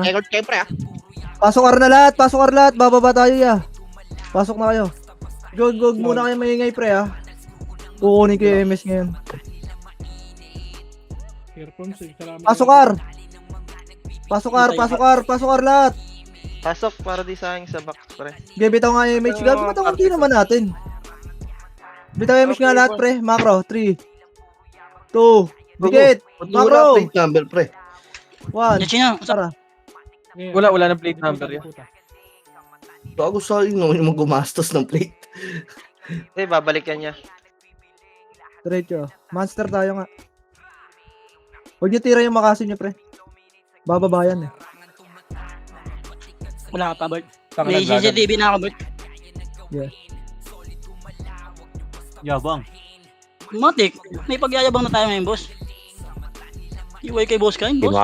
Record kayo, pre, ah. Pasok ar na lahat, pasok ar lahat. Bababa tayo, ya. Pasok na kayo. Gog muna kayo maingay, pre, ah. Kukunin ko yung MS ngayon. Earphones eh. Salamat. Pasok ar. Pasok ar lahat. Pasok para di sayang sa box, pre. Okay, bitaw nga yung image. Gago, bitaw konti naman natin. Bitaw yung image nga lahat, pre. Macro, 3, 2, dikit. Macro, Plate number, pre. 1. Chino, Tara. Wala na plate number yan. Bago sa inyo yung gumastos ng plate. Eh, babalikan niya. Diretso. Monster tayo nga. Huwag niyo tira yung makasin niyo, pre. Bababayan eh. wala ka pa, Bert. May CCTV na ako, Bert. Yeah. Yabang. Matik, may pagyayabang na tayo ngayon, boss. Iway kay boss kain, boss.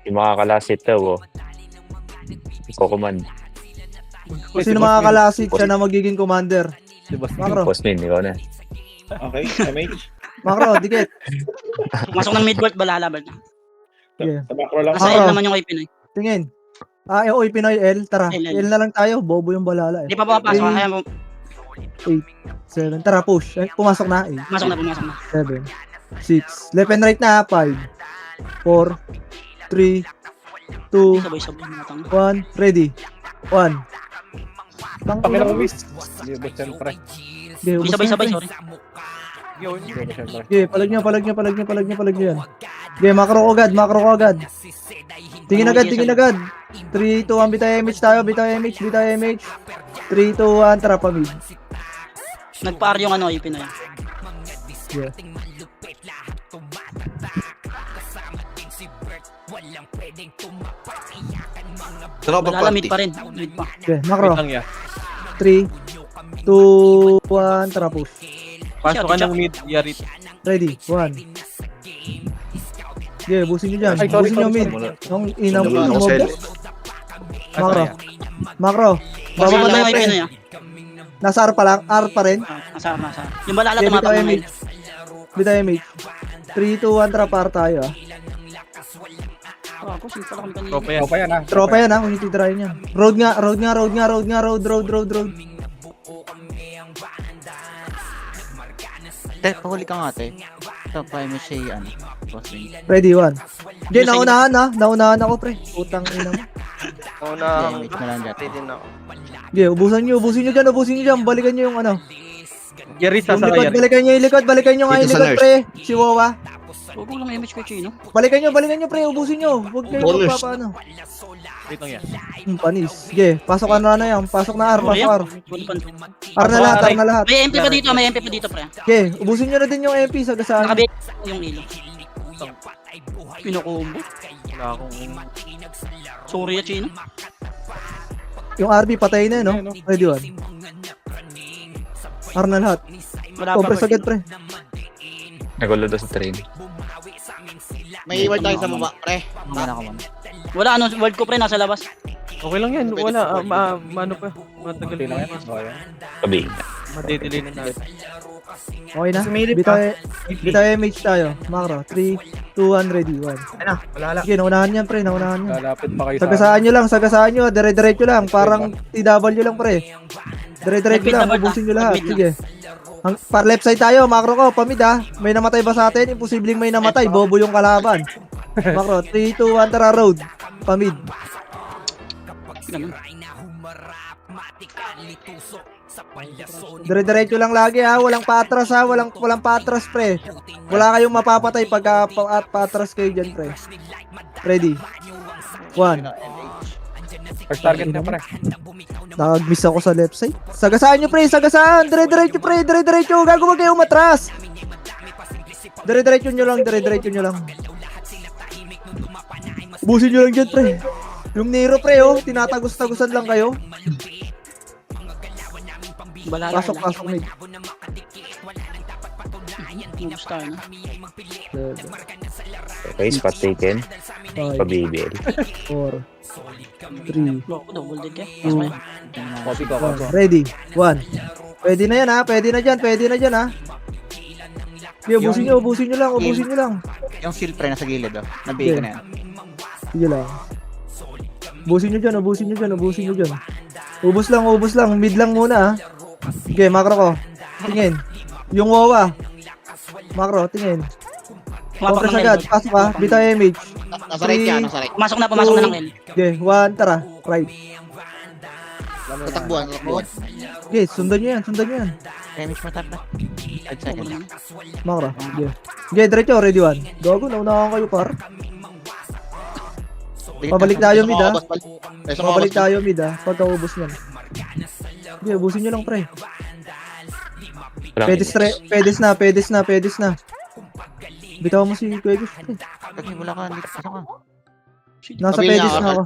Yung makakalasit daw, oh. Iko-command. Kung sino makakalasit siya na magiging commander. Macro. Boss Min, ikaw na. Okay, MH. Macro, dikit. Pumasok ng mid-board, balala, Bert. Yeah. Sa macro lang. Nasa L naman yung kay Pinoy. Tingin. Oy, Pinoy L. Tara. L. L na lang tayo. Bobo yung balala eh. Hindi pa pumapasok, kaya mo. 8, 7. Tara, push. Ay, pumasok na. 8, Pumasok na. 7, 6. Left and right na. 5, 4, 3, 2, Sabay-sabay na matang. 1. Ready. 1. Pakila ko, miss. Hindi ba siyempre? Hindi sabay-sabay, sorry. Okay, palag nyo yan. Okay, macro ko agad. Tingin agad. 3, 2, 1, bitaw image tayo, bitaw image. 3, 2, 1, tara pa mid. Nagpa-R yung ano, yung Pinoy. Yeah. Tropa Balala, mid party. pa rin. Mid pa. Okay, macro. Lang ya. 3, 2, 1, tara push. Pasok ka ng mid, Yarit. Ready, 1. Okay, busin nyo dyan. Ay, sorry, Busin nyo sorry, mid. Nung inang Wala ako mo. sell. Macro. Basta Bababa yung na kay pre. Pinoy, ah. Nasa R pa lang. R pa rin. Nasa. Yung balala Okay, bitaw tumapang na image. Bitaw image. 3, 2, 1, tara par tayo ah. Ako, simple lang kanina. Tropa yan. Tropa yan, ha? Tropa yan ah, kung yung titirahin yan. Road nga. Te, pahuli ka nga, te. Ito, kaya mo siya, boss Wing. Ready, 1. Jay, naunahan ah. Naunahan ako pre. Putang ina mo. Una, Wait na lang dyan. din ako. Jay, ubusin nyo dyan. Balikan nyo yung ano. Yarit, Yung sasaka likod, Yarit. balikan nyo nga yung Dito sa likod nurse. pre. Si Wawa. Huwag ko lang image ko, Chino. Balikan nyo pre. Ubusin nyo. Huwag kayo Bonus. magpapaano. Wait lang yan. Panis. Jay, pasok na yan. Pasok na R, pasok R. R na lahat. May MP pa dito, pre. Okay, ubusin nyo na din yung MP sa gasaan. Nakabit yung ilo. Pinukombo. Wala akong... Sorry, Chino. Yung RB patay na, no? Ready, 1. R na lahat. Wala pa, Compress agad, pre. Nagulo daw sa train. May word tayo sa baba, pre. Muna ako muna. Wala, ano, word ko, pre, nasa labas. Okay lang yan. Wala. Ano pa. Matagal Okay na lang yan. yan. Okay. Sabi. Madedelay na natin. Okay na? Bitaw MH tayo. Macro. 3, 2, 1, ready. 1. Ano? Wala lang. Sige, naunahan yan, pre. Naunahan yan. Lalapit pa kayo sa... Sagasaan nyo. Dire-diretso lang. Parang TW lang, pre. Dire-diretso lang. Ubusin nyo lahat. Sige. Par left side tayo. Macro ko. Pamid ah. May namatay ba sa atin? Imposibleng may namatay. Bobo yung kalaban. Macro. 3, 2, 1, tara road. Pamid. Ganun. Dire-diretso lang lagi ha, walang patras ha, walang patras pre. Wala kayong mapapatay pag patras kayo diyan pre. Ready. 1. First target na, pre. Nag-miss ako sa left side. Sagasaan nyo pre, sagasaan. Dire-diretso pre, dire-diretso. Gago wag kayong matras. Dire-diretso nyo lang. Ubusin nyo lang dyan pre. Yung Nero pre oh, tinatagos-tagusan lang kayo. Balala. Pasok mid. Moves tayo, no? Okay, spot taken. 5, Pa-BBL. 4, 3, Loko, double dead ka. 2, Copy ko. 1. Ready. 1. Pwede na yan ha. Pwede na dyan ha. Sige, ubusin nyo lang. Yung shield, pre, nasa gilid, oh. Nabigay ko na yan. Sige lang. Ubusin nyo dyan, ubusin nyo dyan, ubusin nyo dyan. Ubus lang. Mid lang muna, ah. Sige, macro ko. Tingin. Yung wawa. Macro, tingin. Pumapak Compress ng agad. L. Pasok ka. Bitaw image. Nasa right yan, nasa right. Pumasok na ng L. Sige, 1, tara. Right. Tatakbuhan. Sige, sundan nyo yan. Damage mo tap na. 5 seconds. Macro. Sige. Sige, diretso. Ready 1. Gago, naunahan kayo, par. Pabalik tayo mid, ah. Pabalik tayo mid, ah. Pagkaubos nyan. Sige, ubusin nyo lang, pre. Pedes na. Bitaw mo si Kuya Gus, pre. Pag wala ka, dito pasok ka. Nasa Pabili pedis na na ako.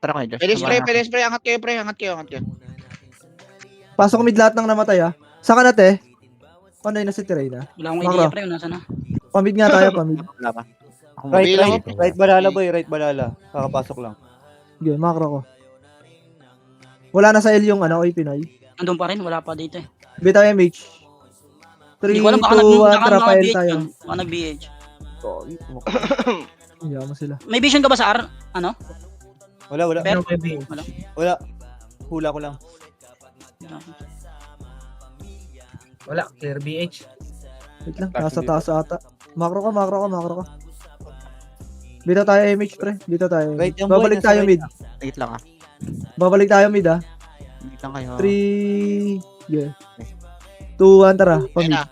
Tara kayo, Josh. Pwede spray. Angat kayo, pre. Angat kayo. Pasok mid lahat ng namatay, ah. Saka na, te. Panay na si Tirena. Wala akong Macro. idea pre, nasa na. Pamid nga tayo, pamid. Right banala boy, right banala. Kakapasok lang. Sige, macro ko. Wala na sa L yung ano, oy, Pinoy. Andun pa rin, wala pa dito eh. Bitaw MH. 3, 2, Hindi ko alam, 1, tara, file nag-BH tayo. yun. Baka nag-BH. Hindi mo sila. May vision ka ba sa R? Ano? Wala. Pero? Wala. Hula ko lang. Wala, clear BH. Wait lang, nasa taas ata. Macro ka. Bitaw tayo MH, pre. Bitaw tayo. Right yung boy, Babalik nasa tayo right mid. Wait lang ah. Babalik tayo mid, ah. Wait lang kayo. 3, yeah. 2, 1, tara. Ayun Pamid. na.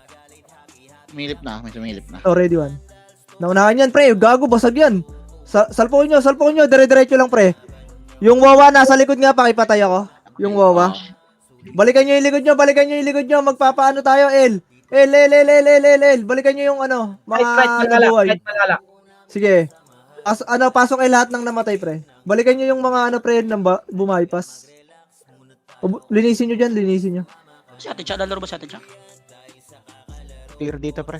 May sumilip na. Oh, ready 1. Naunahan yan, pre. Gago, basag yan. Salpukin nyo. Dire-diretso lang, pre. Yung wawa, nasa likod nga, pakipatay ako. Yung wawa. Balikan nyo yung likod nyo. Magpapaano tayo, L. Balikan nyo yung ano, mga nabuhay. Sige. Pasok ay lahat ng namatay, pre. Balikan nyo yung mga ano, pre, nang bumaypas. Linisin nyo dyan, nyo. Si Ate Cha, lalaro ba si Ate Cha? Clear dito pre.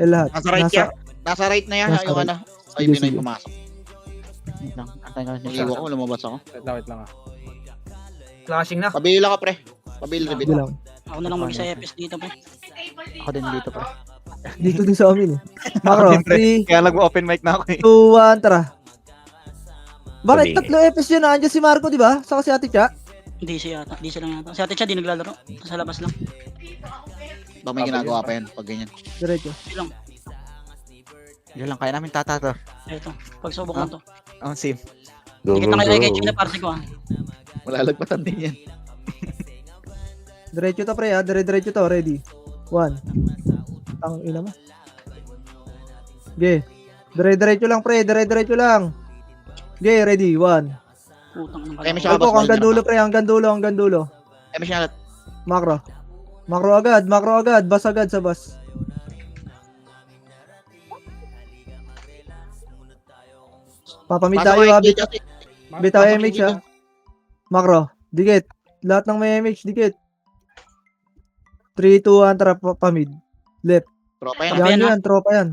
Lahat. Nasa right na yan. Nasa Yung right. ano. Ay, Sige, Pinoy sige. pumasok. Wait lang. Antay ka Mag-iwa ko, lumabas ako. Wait lang ah. Flashing na. Pabili ka, pre. Pabili rebit. Sige lang. Ako na lang mag-isa EPS dito pre. Ako din dito pre. Dito din sa amin, eh. Macro, 3, Kaya nag-open mic na ako eh. 2, 1, tara. Bakit Sabi. 3 FS yun? Nandiyan si Marco, di ba? Saka si Ate Cha. Hindi siya lang yata. Si Ate Cha di naglalaro. Sa labas lang. Baka may ginagawa pa yan pag ganyan. Diretso. Hindi lang. Yun lang, kaya namin tata to. Ito. Pagsubok mo to. Ang sim. Go, Hindi go, kita kayo kay go. China party ko ah. Malalagpatan din yan. Diretso to, pre, ha? Diretso to. Ready? 1. Tang ina mo. Okay. Diretso lang, pre. Diretso lang. Okay, ready? 1. Putang ng Kaya may kalabaw. siya- Ito, hanggang dulo, pre. Hanggang dulo. Eh, may siya Macro agad. Bas agad sa bas. Papamit tayo, ha? Bitaw MH, ha? Macro. Dikit. Lahat ng may MH, dikit. 3, 2, 1, tara, pamid. Left. Tropa yan. Tropa. Yan, tropa yan.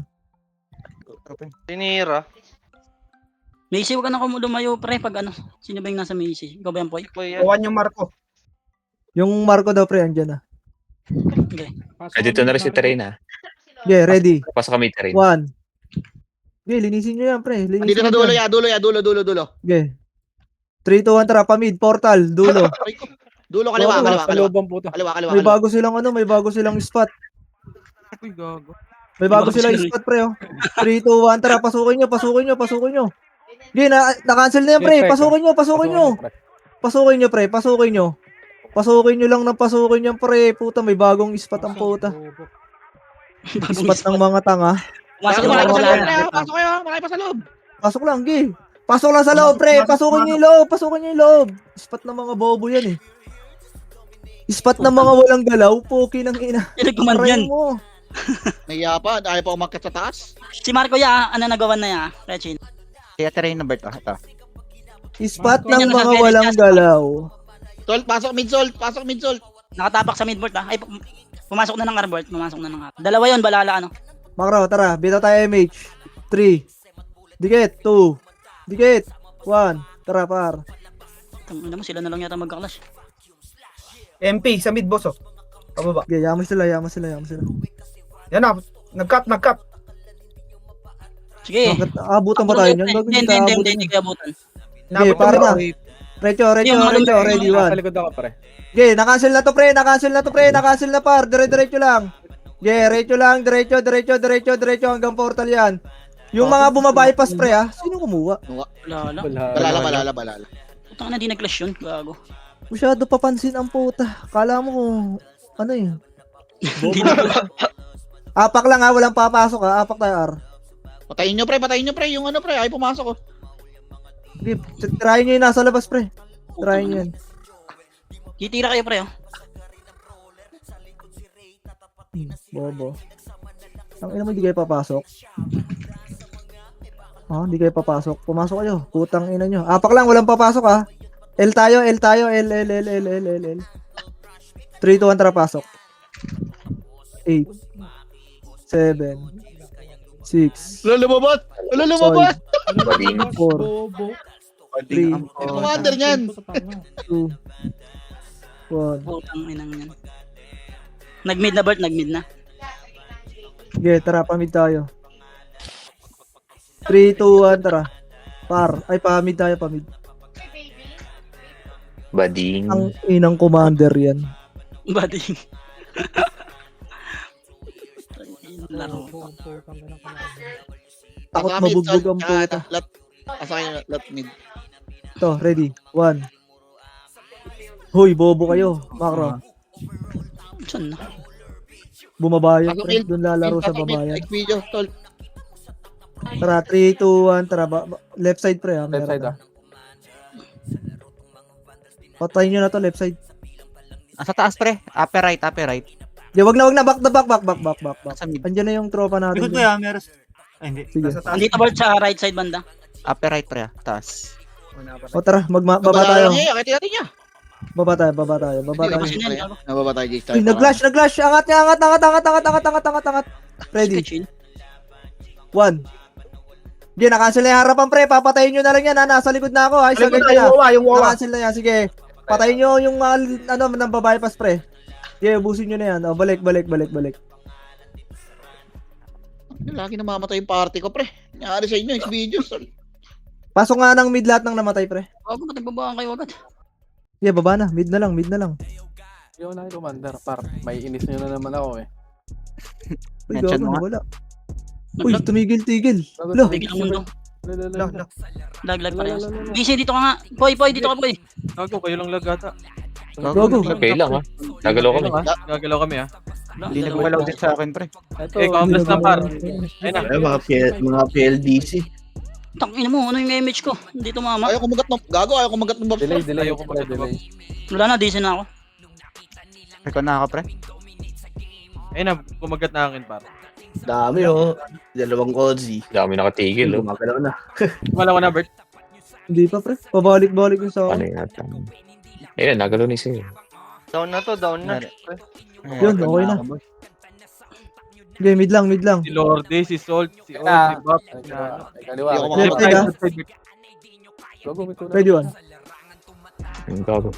Tinira. Macy, huwag ka na lumayo pre pag ano. Sino ba yung nasa Macy? Ikaw ba yan, Poy? Boy, yan. Kuhan yung Marco. Yung Marco daw, pre, andyan na. Okay. Dito na rin si Terena. Okay, ready? Pasok kami Terena. 1. Okay, linisin nyo yan, pre. Linisin Dito sa nyo dulo yan. ya, dulo. Okay. 3, 2, 1, tara, pamid. Portal, dulo. Dulo, kaliwa. Kalubang puto. Kaliwa. May bago silang spot. Uy, gago. May bago Bago silang sila. spot, pre, oh. 3, 2, 1, tara, pasukin nyo. Okay, na-cancel na yan, pre. Pasukin nyo. Pasukin nyo lang ng pasukin yan, pre. Puta, may bagong spot ang puta. Spot ng mga tanga. Pumasok Pasok na kayo, wala na. pasok kayo. Malaki pa sa loob. Pasok lang, gi. Pasok lang sa loob, pre. Pasukin nyo yung loob. Spot ng mga bobo yan, eh. Spot ng mga walang galaw. Puki ng ina. Sino command yan? Aray mo. Nahiya pa. Ayaw pa umakyat sa taas. Si Marco ya, ano nagawan na ya? Rechin. Kaya try number to. Ito. Spot ng Ganyan, mga nasa walang Venegas. galaw. Sol, pasok mid-salt. Nakatapak sa midboard ah. Ay, pumasok na ng arboard. Dalawa yon balala ano. Makro, tara. Bita tayo MH. 3. Dikit. 2. Dikit. 1. Tara, par. Tangina mo, sila na lang yata magka-clash. MP sa mid boss oh. Pababa. Okay, yaman sila. Yan na. Nag-cut. Sige. Bakit abutan ba tayo niyan? Gagawin kita abutan. Hindi kaya abutan. Okay, para na. Recho, ready, Nasa 1. likod ako, pre. Okay, na-cancel na to, pre. Na-cancel na, par. Diretso lang. Okay, diretso lang. Diretso hanggang portal yan. Yung mga bumabypass, pre, ha? Sino kumuha? Wala. Balala. Putang na, di nag-clash yun. Gago. Masyado papansin ang puta. Kala mo kung ano eh. Hindi na pala. Apak lang ha, walang papasok ha. Apak tayo, R. Patayin nyo, pre. Yung ano, pre. Ay, pumasok ko. Okay, try nyo yung nasa labas, pre. Try nyo yan. Titira kayo, pre. Oh. Bobo. Ang ina mo, hindi kayo papasok. Hindi kayo papasok. Pumasok kayo. Putang ina nyo. Apak lang, walang papasok ha. L tayo. L. 3, 2, 1, tara, pasok. 8, 7, 6, Lumabas! 4, 3, Commander niyan! 2, 1. Putang inang yan. Nag-mid na, Bert. Nag-mid na. Okay, tara, pamid tayo. 3, 2, 1, tara. Par. Ay, pamid tayo, pamid. Bading. Ang inang commander yan. Bading. Laro. Takot mabugbog ang puta. Asa kayo, lat mid. Ito, ready. 1. Hoy, bobo kayo. Macro. Saan na? Bumabayan, Pasok, pre. Mil. Doon lalaro sa Pasok mid. babayan. Like video, tol. Tara, 3, 2, 1, tara. Left side, pre. Left side, ah. Patayin nyo na to, left side. Sa taas, pre. Upper right. Di, wag na. Back. Sa mid. Andiyan na yung tropa natin. Likod ko dyan. yan, meron. Ay, hindi. Sige. Andito, Bert, sa right side banda. Upper right, pre. Taas. O tara, baba tayo. Akitin natin niya. Baba tayo. Labas yun yan. Nababa tayo, Jake. Uy, nag-glash. Angat. Ready. Chill. 1. Hindi, na-cancel na yung harapan, pre. Papatayin nyo na lang yan, ha. Nasa likod na ako, ha. Isa Yung ganyan na. wawa, yung wawa. Na-cancel na yan. Sige. Patayin nyo yung mga, nang babypass, pre. Sige, ubusin nyo na yan. O, balik. Lagi namamatay yung party ko, pre. Nangyari sa inyo, yung videos, tol. Pasok nga ng mid lahat ng namatay, pre. Bago matibabaan kayo agad. Yeah, baba na. Mid na lang. Yung na commander, par. May inis nyo na naman ako, eh. Uy, Mention gago, mo nga. nawala. Uy, tumigil. Lo. Bigil ang mundo. Lala. Lag parehas. DC, dito ka nga. Boy, dito ka, boy. Gago, kayo lang lag ata. Gago. Okay lang ha. Nagalaw kami. Gagalaw kami ah. Hindi nagwalaw din sa akin, pre. Eh, complex na par. Ayun na. Ay, mga PLDC. Tangina mo, ano yung image ko? Hindi tumama. Ayaw kumagat ng, gago, ayaw kumagat ng buff. Delay, Ayoko pre, magkatubag. delay. Wala na, DC na ako. Ikaw na ako, pre. Ayun na, kumagat na akin par. Dami, oh. 2 Kozi. Dami nakatigil. Oh. Gumagalaw na. Wala ko na, Bert. Hindi pa, pre. Pabalik yung sa Ano akin. yata? Ayun, nagalaw ni Sir. Down na to, down na. Yun, okay na. Okay, mid lang. Si Lorde, si Salt, si Old, Ah. si Bop. Ay, Hindi kaliwa. ako Left side, ha. Gago, may kuna. Ready, 1. Ang gago.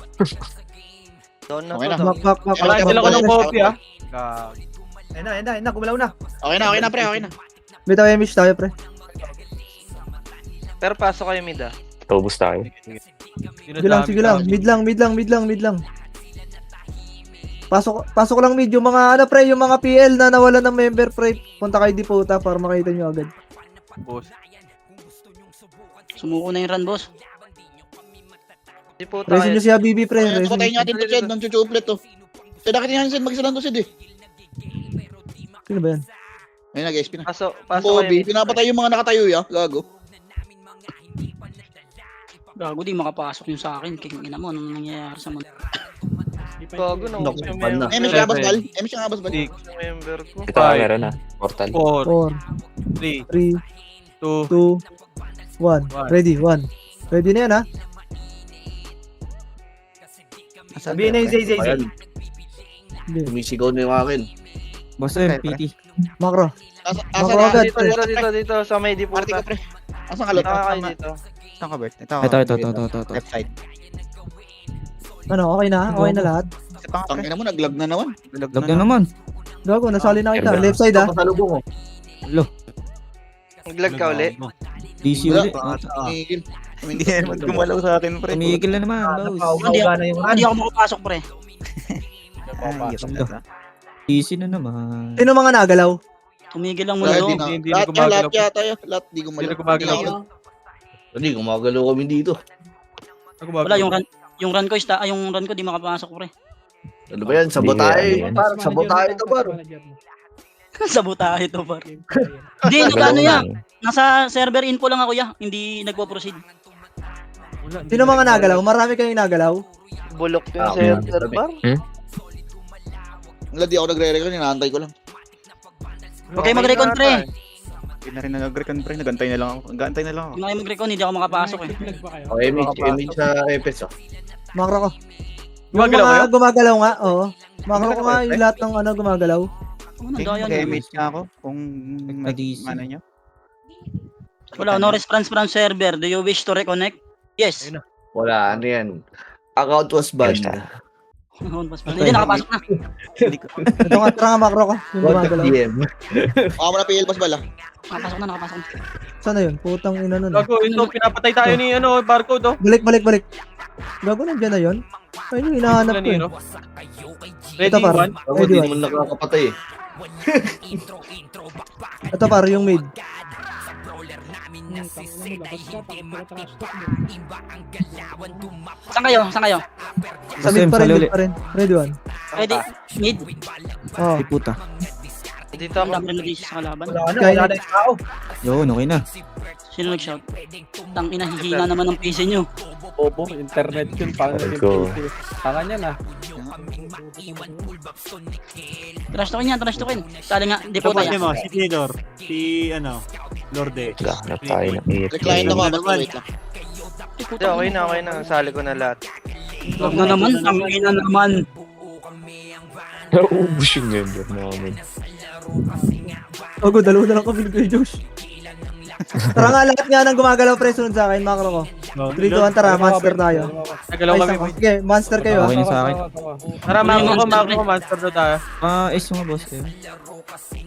Down na Okay to, na. down. Back. Kailangan sila ko ng copy ah. Ayun na, gumalaw na. Okay na, pre, okay na. May tayo image tayo, pre. Pero pasok kayo mid ah. Taubos tayo. Sige lang. Mid lang. Pasok lang mid. Yung mga, pre, yung mga PL na nawala ng member, pre. Punta kayo di puta para makita nyo agad. Boss. Sumuko na yung run, boss. Di po Resin tayo. nyo si Habibi, pre. Ayan, Resin patayin nyo. natin to, Chad, ng chuchuplet, to. Kaya nakita niya sin, mag-isa lang to, Sid, eh. Sino ba yan? Ayun, nag-SP na. Pasok kayo Kobe, mid. pinapatay yung mga nakatayo, ya. Gago. Gago, di makapasok yung sa akin. Kingina mo, anong nangyayari sa mundo? Gago, no. Naku, Yung ban na. MS ka, Basbal. MS ka, Basbal. Six, member ko. Ito meron na. Portal. 4, 4, 3, 3, 2, 2, 1. Ready, 1. Ready na yan, ha? Sabihin na yung Ayan, Hindi. sumisigaw na yung akin. Boss PT. Macro. Asa Macro na, agad, Dito, pre. dito, sa may di po. Party ko, pre. Asan ka, Lot? Taka kayo dito. Saan ka, Bert? Ito. Left side. Ano, okay na? Okay na lahat? Isa pa nga, pre. Tangina mo, naglag na naman. Lag na naman. Gago, nasali na kita. Ganda. Left side, ha? Pasalubong, oh. Naglag ka uli. DC Wala. ulit. Tumigil. Hindi naman gumalaw sa akin, pre. Tumigil na naman, boss. Hindi ako makapasok, pre. Ay, hirap na. DC na naman. Sino mga nagalaw? Tumigil lang Wala, mundo. Hindi lahat na gumagalaw. lahat yata yun. Lahat di gumalaw. Hindi na gumagalaw. Hindi ako. Hindi, gumagalaw kami dito. Wala, yung run ko, yung run ko di makapasok, pre. Ano ba yan? Sabotahe. Hindi, Parang sabotahe ito, baro. Sabotahe to, par. Hindi, nagano yan. Nasa server info lang ako, ya. Hindi nagpo-proceed. Sino mga nagalaw? Marami kayong nagalaw? Bulok yung Ah, server bar. Wala, di ako nagre-record. Inaantay ko lang. Huwag kayo mag-recon, pre. Hindi na rin nag-recon, pre. Nagantay na lang ako. Nagantay na lang ako. Huwag kayo mag-recon, hindi ako makapasok, eh. O, image sa Epes, oh. Makro ko. Yung Gumagalaw mga kayo? gumagalaw nga, oo. Makro ko nga yung lahat ng gumagalaw. Ano, nandaya niyo. Mag-image nga ako kung Nag-DC. ano nyo. Wala, no response from server. Do you wish to reconnect? Yes. Wala, ano yan. Account was banned. Hindi, nakapasok na. Ito nga, tara nga makro ko. Yung What the gumagalaw. DM? Baka mo na PL pas bala. Nakapasok na. Sana yun? Putang ina nun. Gago, ito, pinapatay tayo ni barcode, oh. Balik. Gago, nandiyan na yun. Ayun yung hinahanap ko eh. Kanino? Ready, Ito par. one? Ako, Ready di one. mo nakakapatay eh. Ito par, yung mid. Saan kayo? Sa mid pa rin, Sali mid ulit. pa rin. Ready one. Ready? Mid? Oh. Ay, puta. Dito Ang ako. dami na sa kalaban. Kaya Yun, okay na. Sino nag-shout? Tang ina, hihina naman ng PC nyo. Bobo, internet yun. Paano Let's yung go. PC? Tangan yan ah. Trash talkin. Tali nga, di po tayo. Si Tidor, si Lorde. Naghahanap tayo ng Recline na AFK. ako. Wait lang. Hindi, okay na. Sali ko na lahat. Huwag na naman, tang ina naman. Naubos yung member namin. Ogo, dalawa na lang kami kay Josh. Tara nga, lahat nga ng gumagalaw pre, sunod sa akin, makro ko. 3, 2, 1, tara, monster tayo. Nagalaw Ay, kami. sako. Sige, monster kayo Okay ah. na sa akin. Tara, mako ko, monster na tayo. Ace mga boss kayo.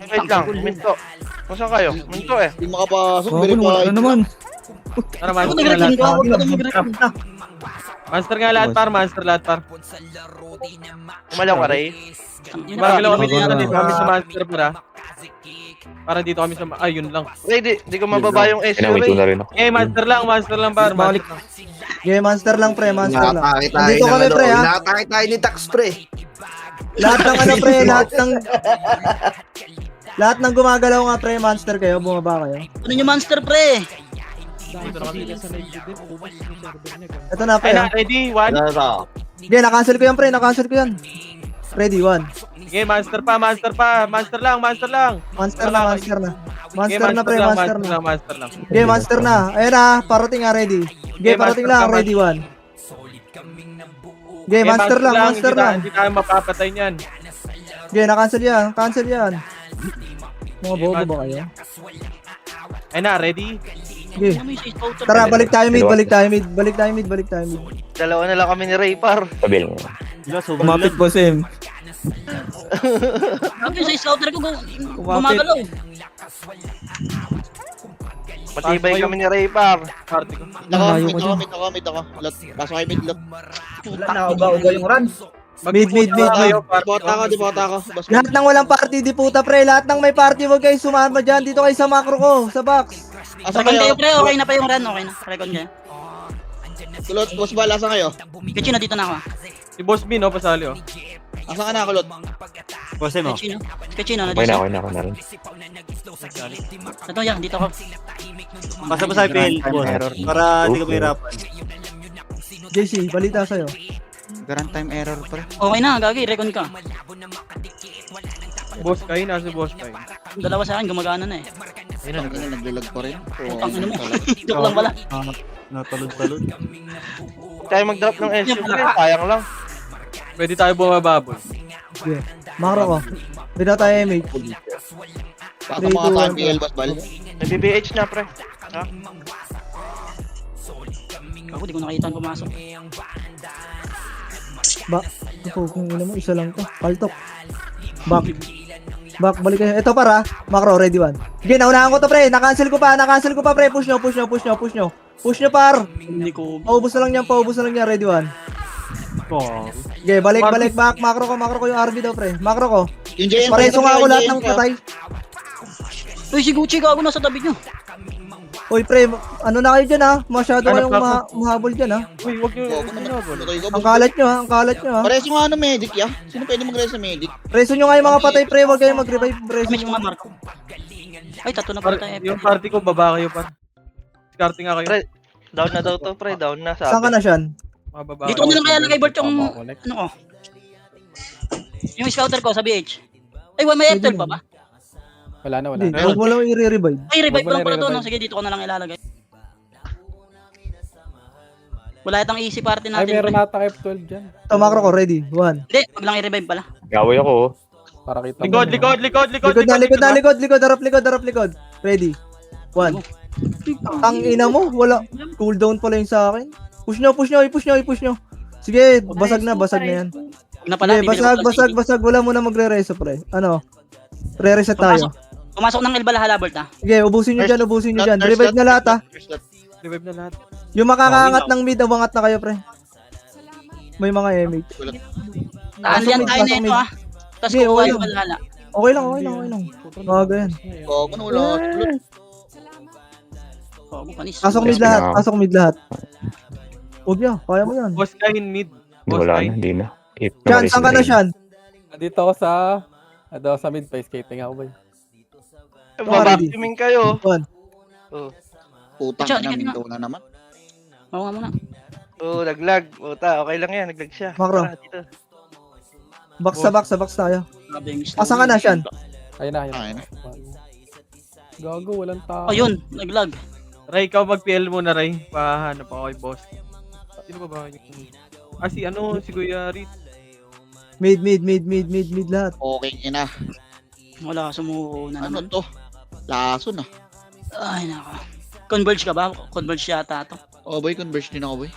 Wait lang, minto. Kung saan kayo? Minto eh. Hindi makapasok. Gago, Verify. wala na naman. Tara, Ako monster na nag-recon lahat. ko, ako nag-recon. Monster nga lahat, par. Monster lahat, par. Umalaw ka, Ray. Gumagalaw kami Gago na. dito kami sa monster, para. Para dito kami sa... Ay, yun lang. Ray, di ko mababa yung SU, Kinawit ko Ray. na rin ako. Eh, monster lang, par. Balik. Okay, monster lang pre, monster lang. Inatake tayo Nandito ng kami ano. pre ha. Inatake tayo ni Tax pre. Lahat ng ano pre, lahat ng gumagalaw nga pre, monster kayo, bumaba kayo. Ano yung monster, pre? Ito na pre. Ay na, ready? One? Ano to? Okay, na-cancel ko yan pre, na-cancel ko yan. Ready, one. Okay, monster pa. Monster lang. Monster na. Okay, Monster na pre, monster na. Monster lang. Okay, monster na. Ayun na, parating nga ready. Okay, parating lang, ready, one. Okay, monster lang. Hindi tayo mapapatay niyan. Okay, na-cancel yan. Mga bobo ba kayo? Ay na, ready? Okay. Ano yung safe outer? Tara, balik tayo mid. Dalawa na lang kami ni Ray, par. Sabi lang. Kumapit boss M. Ano yung safe outer ko? Gumagalaw. Matibay kami ni Ray, par. Party ko. Mid ako. Pasok kayo mid lot. Mid. Dibota ako. Bas Lahat ng walang party, di puta pre. Lahat ng may party, wag kayo sumama dyan. Dito kayo sa macro ko, sa box. Asan Recon kayo, kayo? pre. Okay na pa yung run. Okay na. Recon kayo. Kulot, boss bala, asan kayo? Kachino, dito na ako. Si Boss B, no? Pasali, oh. Asan ka na, kulot? Bose mo. Kachino, Okay na na rin. Ito yan, dito ako. Basta sa PL, boss. Para hindi ka mahirapan. JC, balita sa'yo. Grand time error, pre. Okay na, gagi. Recon ka. Boss Kai, nasa Boss Kai. Dalawa sa akin, gumagana na eh. Ayun na, naglalag pa rin. Putang ina mo. Joke lang pala. Natalod-talod. Tayo mag-drop ng SU, pre. Sayang lang. Pwede tayo bumababol. Okay. Macro ko. Bida tayo MH. Baka mga tayo PL, boss bal. May BBH na, pre. Ha? Ako, di ko nakita ang pumasok. Ba? Ako, kung ina mo, isa lang to. Paltok. Back. Back, balik kayo. Ito para, macro, ready one. Sige, naunahan ko to pre. Na-cancel ko pa pre. Push nyo. Push nyo par. Hindi ko. Paubos na lang yan, ready one. Oh. Sige, balik, back. Macro ko yung RB daw pre. Macro ko. Yung JM, Pareso nga ako lahat ng patay. Uy, si Gucci gago nasa tabi nyo. Uy pre, ano na kayo dyan ha? Masyado Ano kayong pa mahabol dyan ha. Uy, wag nyo. Gago naman. Patay ka, Ang boss. kalat nyo ha. Pareso nga ano, medic ya. Sino pwede mag-res sa medic? Preso nyo nga yung mga patay pre, huwag kayong mag-revive. Preso Kami nyo. mga Marco. Ay, tato na pala tayo. Yung party ko, baba kayo par. Skarte nga kayo. Pre, down na daw to, pre. Down na Saan ka sabi. na siyan? Mababa Dito ko na lang kaya kay Bert yung, Tama, connect. ano ko. Yung scouter ko sa BH. Ay, may F12 pa ba? Wala na. Hindi, huwag mo lang i-revive. Ay, revive Wag mo ko lang na pala to. i-revive. No? Sige, dito ko na lang ilalagay. Wala itang easy party Ay, natin. meron pre. nata F12 dyan. Ito, macro ko, ready. One. Hindi, wag lang i-revive pala. Gaway ako. oh. Para kita mo. Likod. Likod. Ready. One. Ang ina mo, wala. Cooldown pala yung sa akin. Push nyo. Sige, basag na yan. Wag na pala. Sige, bibili ko pala basag. Wala mo na magre-reso, pre. Ano? Re-reset tayo. Pumasok ng El Balahala, Bert ha. Sige, ubusin nyo dyan. Revive na lahat ha. Revive na lahat. Yung makakaangat ng mid, umangat na kayo, pre. May mga MH. Taandiyan tayo na ito ha. Tapos Sige, kukuha okay yung lang. Balahala. Okay lang. Mga ganyan. Gago na, wala. Gago, panis. Pasok mid lahat. Huwag nyo, kaya mo yan. Boss guy in mid. Hindi, wala na, hindi na. Shan, saan ka na, Shan? Dito ako sa mid face skating ako ba? Babacuuming kayo. One. Putang Diyan, ina, diyan, minto na naman. Oo nga muna. Naglag. Puta, okay lang yan. Naglag siya. Macro. Tara, dito. Box sa box tayo. Grabe yung miss. Asan ka na, Shan? Ayun na. Ayun na. Gago, walang tao. Ayun, naglag. Ray, ikaw mag-PL muna, Ray. Pahanap ako kay boss. Sino ba ba yung... si Kuya Rit. Mid lahat. Okay, ina. Wala, sumuko na Ano naman. to? Laso na. Ay, nako. Converge ka ba? Converge yata to. Oh boy, converge din ako boy.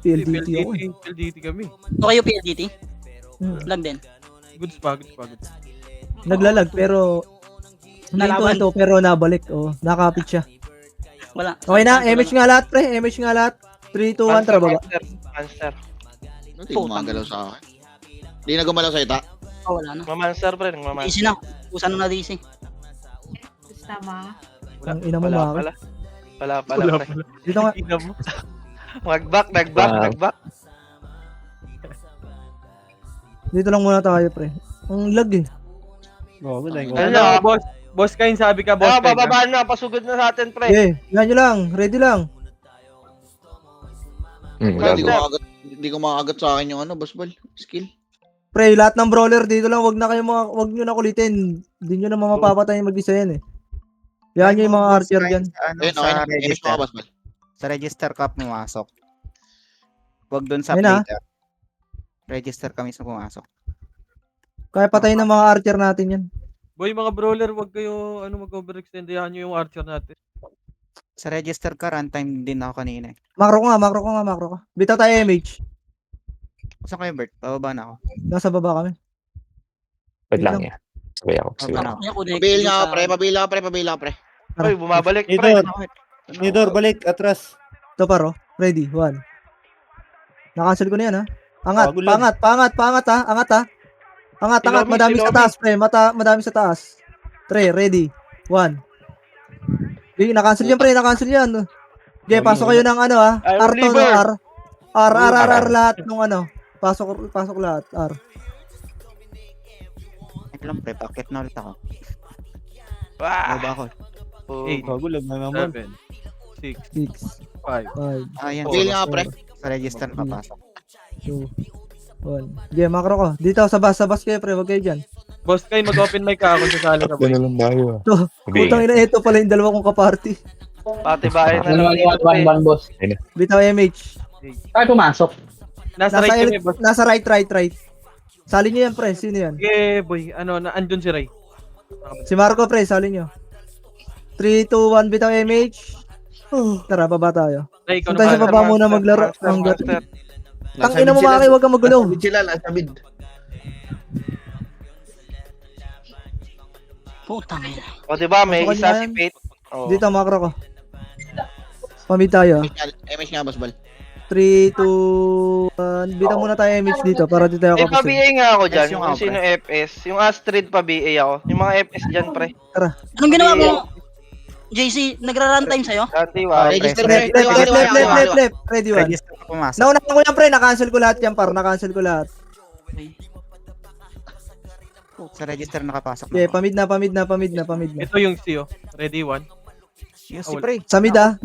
PLDT ako. PLDT kami. O kayo PLDT? Hmm. Lag din. Goods pa. Naglalag pero Nalaban. ito pero nabalik. Oh, nakapit siya. Wala. Okay na, MH nga lahat, pre. MH nga lahat. 3, 2, 1, tara baba. Monster. Hindi ko gumagalaw sa akin. Hindi na gumalaw sa ita. Oh, wala na. Mamancer, pre. Nagmamancer. Easy na. Usan na DC. Ang ina mo, Wala Maki. pala. Wala pala, pre. Dito nga. Ina mo. Nagback. Dito lang muna tayo, pre. Ang lag eh. Ano? Boss Kain, sabi ka, boss Kain. Bababaan na. Pasugod na sa atin, pre. Okay, yan nyo lang. Ready lang. Wala, Gago. hindi ko makagat sa akin yung ano, boss ball. Skill. Pre, lahat ng brawler dito lang. Wag nyo na kulitin. Hindi nyo na mapapatay mag-isa yan eh. Yan yung mga archer dyan. Ayun, okay na. Finish mo ka, boss ball. Sa register cup pumasok. Huwag doon sa Ayun na. plater. Register kami sa pumasok. Kaya patayin ng mga archer natin yan. Boy, mga brawler, wag kayo mag-overextend. Yan nyo yung archer natin. Sa register ka, runtime din ako kanina. Macro ko. Bitaw tayo MH. Saan kayo, Bert? Bababa na ako. Nasa baba kami. Wait lang yan. Sabay ako. Bababa na ako. Pabil nga ka, pre. Uy, bumabalik, pre. Nidor, balik, atras. Ito paro. Ready. 1. Na-cancel ko na yan ha. Pangat ha. Angat. Madami sa taas, pre. Madami sa taas. 3, ready. 1. Okay, na-cancel yan, pre. Okay, pasok kayo ng ano ha. R to no R. R lahat ng ano. Pasok lahat. R. Wait lang, pre. Bakit na ulit ako? Wah! Baba ako. 8, 7, 6, 6, 5. 5, Ayan. Pabil nga, pre. Sa register papasok. 2, 1. Okay, macro ko. Dito, sa bus kayo, pre. Huwag kayo dyan. Boss Kain, mag-open mic ka kung sasali ka, boy. Ganun lang tayo. Putang ina, ito pala yung dalawa kong kaparty. Pati bahay na lang dito, pre. boss. Bitaw MH. Tayo pumasok. Nasa right kami, boss. Nasa right. Sali nyo yan, pre. Sino yan? Okay, boy. Andun si Ray. Si Marco, pre. Sali nyo. 3, 2, 1. Bitaw MH. Tara, baba tayo. Ray, ikaw Punta sa na. baba muna maglaro. Ang Monster. Tangina mo, Maki. Huwag kang magulo. Nasa mid sila, nasa mid. Putang ina. O diba, may Pasukan isa niya si yan. Pete. Oh. Dito, macro ko. Pamid tayo. MH nga, boss bal. 3, 2, 1. Bita muna tayo MH dito para dito tayo May kapasin. pa-BA nga ako dyan, Yung kung ako, sino FS. Yung Astrid pa-BA ako. Yung mga FS dyan, pre. Anong ginawa mo? JC, nagra-runtime sa'yo? Dati, wa. Register, Left, pre. left. Ready one. Register ka pumasok. Nauna ko yan, pre. Na-cancel ko lahat yan, par. Na-cancel ko lahat. Sa register nakapasok Okay, na. pamid na. Ito yung C, oh. Ready, 1. Yung si pre. Sa mid ah.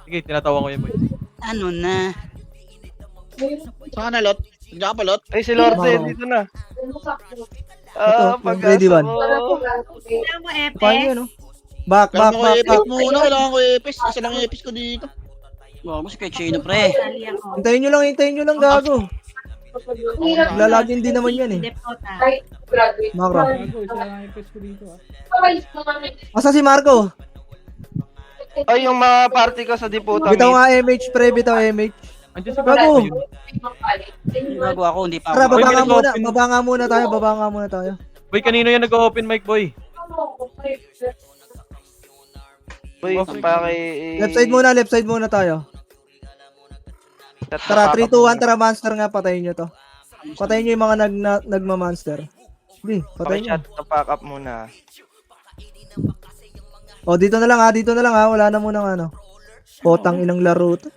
Sige, tinatawan ko yan, boy. Ano na? Saan ka na, Lot? Diyan ka pa, Lot? Ay, si Lorde, Wow. dito na. Ito, Pag-asa ready one. mo. Paano yun, no? Back. Kailangan ko epis muna. Kailangan ko epis. Isa lang yung epis ko dito. Gago si Kechino, pre. Hintayin nyo lang, gago. Lalagin din naman yan eh. Macro. Asa si Marco? Ay, yung mga party ko sa Diputa Bitaw Meet. nga MH, pre. Bitaw MH. Andiyan si Gago. Yun. Gago ako, hindi pa Tara, ako. baba nga muna tayo. Boy, kanino yan nag-open mic, boy? Uy, Left side muna tayo. Tara, 3, 2, 1, tara, monster nga, patayin nyo to. Patayin nyo yung mga nagma-monster. Hindi, patayin nyo. Pakichat to pack up muna. O, dito na lang ha, wala na munang ano. Potang inang laro to.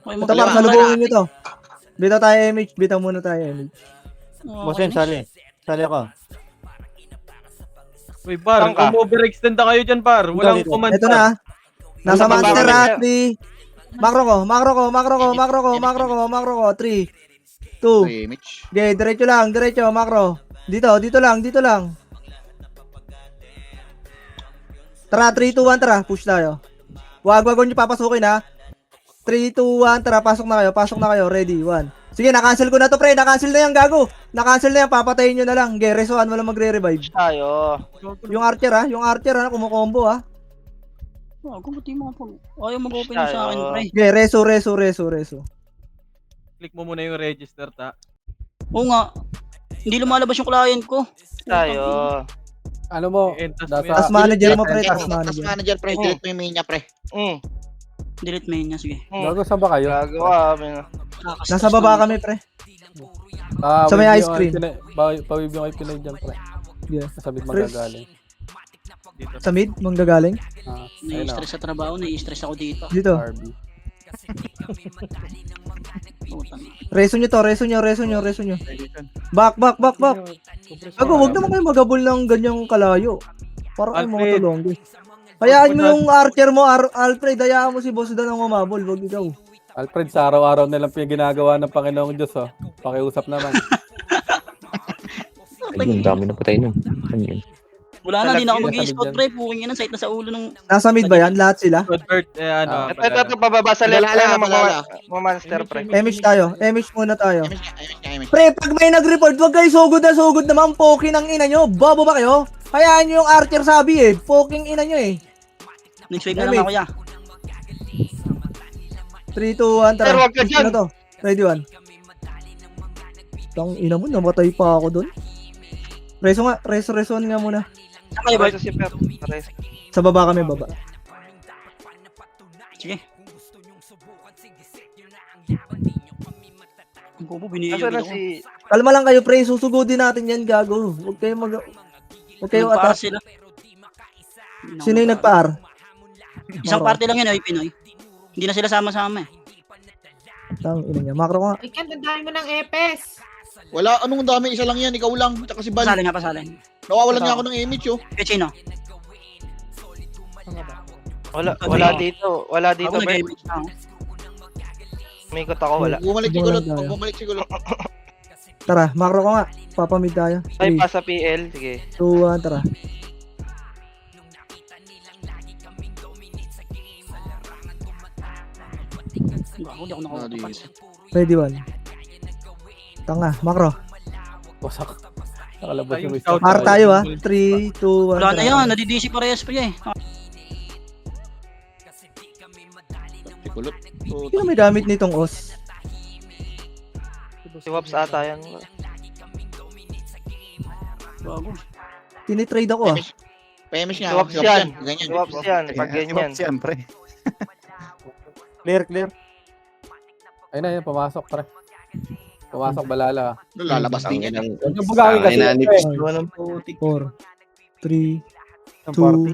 Okay, Ito para salubungin nyo to. Bitaw tayo MH, bitaw muna tayo MH. Boss M, sali. Sali ako. Uy, par, Saan ka? kung overextend na kayo dyan, par. Walang Dito. command, Ito na ha. Nasa Baba monster kami. ha, 3. Macro ko. 3, 2. MH. Okay, diretso, macro. Dito lang. Tara, 3, 2, 1, tara. Push tayo. Wag nyo papasukin ha. 3, 2, 1, tara. Pasok na kayo. Ready, 1. Sige, na-cancel ko na to, pre. Na-cancel na yan, gago. Na-cancel na yan, papatayin nyo na lang. Okay, resoan, walang magre-revive. Tayo. Yung archer ha, kumukombo ha. Gago, ba't di mo ako? Ayaw mag-open yung sa akin, pre. Okay, reso. click mo muna yung register, ta. Oo nga. Hindi lumalabas yung client ko. Tayo. Ano mo? I-entas mo Nasa- yan. Task manager mo, pre. Task Task manager. manager, pre. Delete mo yung main niya, pre. Delete main niya, sige. Gago, saan ba kayo? Gagawa kami na. Nasa baba kami, pre. Ah, Sa may wave ice yung cream. Pawib yung ay Pinay dyan, pre. Yeah. Sabit magagaling. Dito. Sa mid, manggagaling. Ah, ayun na. Nai-stress sa trabaho, nai-stress ako dito. Dito. RB. Putang. Reso nyo. Back. Gago, wag naman kayo magabol ng ganyang kalayo. Para kayo mga Alfred. tulonggi. Hayaan mo yung archer mo, Alfred. Hayaan mo si Boss Dan ang umabol. Wag ikaw. Alfred, sa araw-araw nilang ginagawa ng Panginoong Diyos, oh. Pakiusap naman. Ayun, dami na patay nun. Ano yun? Wala na, di na ako Talagyan. mag-i-spot, pre. Puking ina, sight na sa ulo nung... Nasa mid ba yan? Lahat sila? Convert, ano. Ito, pababa sa left Malala, lane ng mga malala. monster, pre. MH tayo. MH muna tayo. MH. Pre, pag may nag-report, wag kayo sugod naman. Poking ang ina nyo. Bobo ba kayo? Hayaan nyo yung archer sabi eh. Poking ina nyo eh. Next wave na lang ako, ya. 3, 2, 1, tara. Sir, wag ka dyan. Ano to? Ready, 1. Tang ina mo, namatay pa ako doon. Reso nga muna. Saan kayo, Bart? Pareso si Pep. Pareso. Sa baba kami, baba. Sige. Ang kubo, binigyan Asa na ako. si... Kalma lang kayo, pre. Susugudin natin yan, gago. Huwag kayo Nagpa-ar attack. sila. Sino yung nagpa-ar? Isang party lang yun, ay Pinoy. Hindi na sila sama-sama eh. Tang ina niya. Macro ko nga. Ay, Ken, ang dami mo ng epes. Wala, anong dami? Isa lang yan. Ikaw lang. Tsaka si Bal. Pasalin. Nawawalan nga ako ng image, oh. Kechino. Wala dito. Wala dito, Ako Bert. nag-image na ako. Umikot ako, wala. Bumalik si Kulot. Bumalik si Kulot. Tara, macro ko nga. Papamid tayo. Ay, 3, pa sa PL. Sige. 2, 1, tara. Ako, di ako nakakapansin. Ready, 1. Tanga, macro. Wasak. Nakalabas yung Scout. R tayo ha. 3, 2, 1, Wala na yan, nadidisi parehas pa eh. Si Kulot. Sino may gamit nitong os? Si Wops ata yan. Bago. Tinitrade ako ah. Pemis nga. Swaps swaps yan. Ganyan. Swaps yan, pag ganyan. Siyempre. Clear. Ayun na, yun, pumasok, pre. Pumasok, balala. Lalabas din yan. Huwag yung bugangin kasi. Inanipis naman ang putik. 4, 3, Ang 2, party.